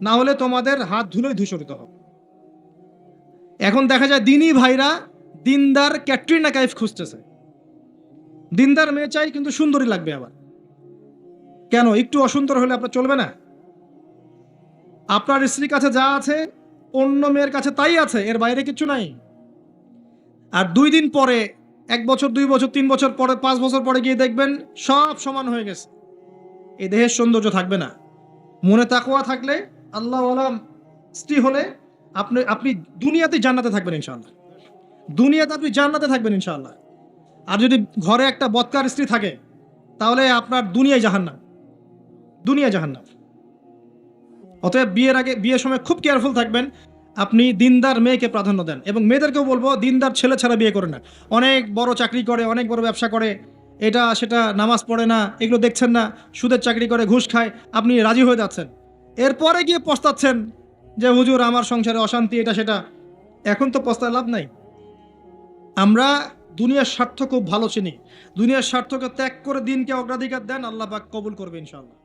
না হলে তোমাদের হাত ধুলোয় ধূসরিত হবে। এখন দেখা যায় দিনী ভাইরা দিনদার ক্যাটরিনা কাইফ খুঁজতেছে। দিনদার মেয়ে চাই, কিন্তু সুন্দরী লাগবে আবার। কেন? একটু অসুন্দর হলে আপনার চলবে না? আপনার স্ত্রীর কাছে যা আছে অন্য মেয়ের কাছে তাই আছে, এর বাইরে কিছু নাই। আর 2 দিন পরে, 1 বছর, 2 বছর, 3 বছর পরে, 5 বছর পরে গিয়ে দেখবেন সব সমান হয়ে গেছে। এই দেহের সৌন্দর্য থাকবে না। মনে তাকওয়া থাকলে, আল্লাহওয়ালা স্ত্রী হলে আপনি আপনি দুনিয়াতে জান্নাতে থাকবেন ইনশাআল্লাহ। দুনিয়াতে আপনি জান্নাতে থাকবেন ইনশাআল্লাহ। আর যদি ঘরে একটা বদকার স্ত্রী থাকে, তাহলে আপনার দুনিয়ায় জাহান্নাম, দুনিয়া জাহান্নাম। অতএব বিয়ের আগে, বিয়ের সময় খুব কেয়ারফুল থাকবেন। আপনি দিনদার মেয়েকে প্রাধান্য দেন, এবং মেয়েদেরকেও বলবো দিনদার ছেলে ছাড়া বিয়ে করে না। অনেক বড় চাকরি করে, অনেক বড় ব্যবসা করে, এটা সেটা, নামাজ পড়ে না, এগুলো দেখছেন না, সুদের চাকরি করে, ঘুষ খায়, আপনি রাজি হয়ে যাচ্ছেন, এরপরে গিয়ে পস্তাচ্ছেন যে হুজুর আমার সংসারে অশান্তি, এটা সেটা। এখন তো পস্তায় লাভ নাই। আমরা দুনিয়ার স্বার্থ খুব ভালো চিনি। দুনিয়ার স্বার্থকে ত্যাগ করে দিনকে অগ্রাধিকার দেন, আল্লাহ পাক কবুল করবে ইনশাআল্লাহ।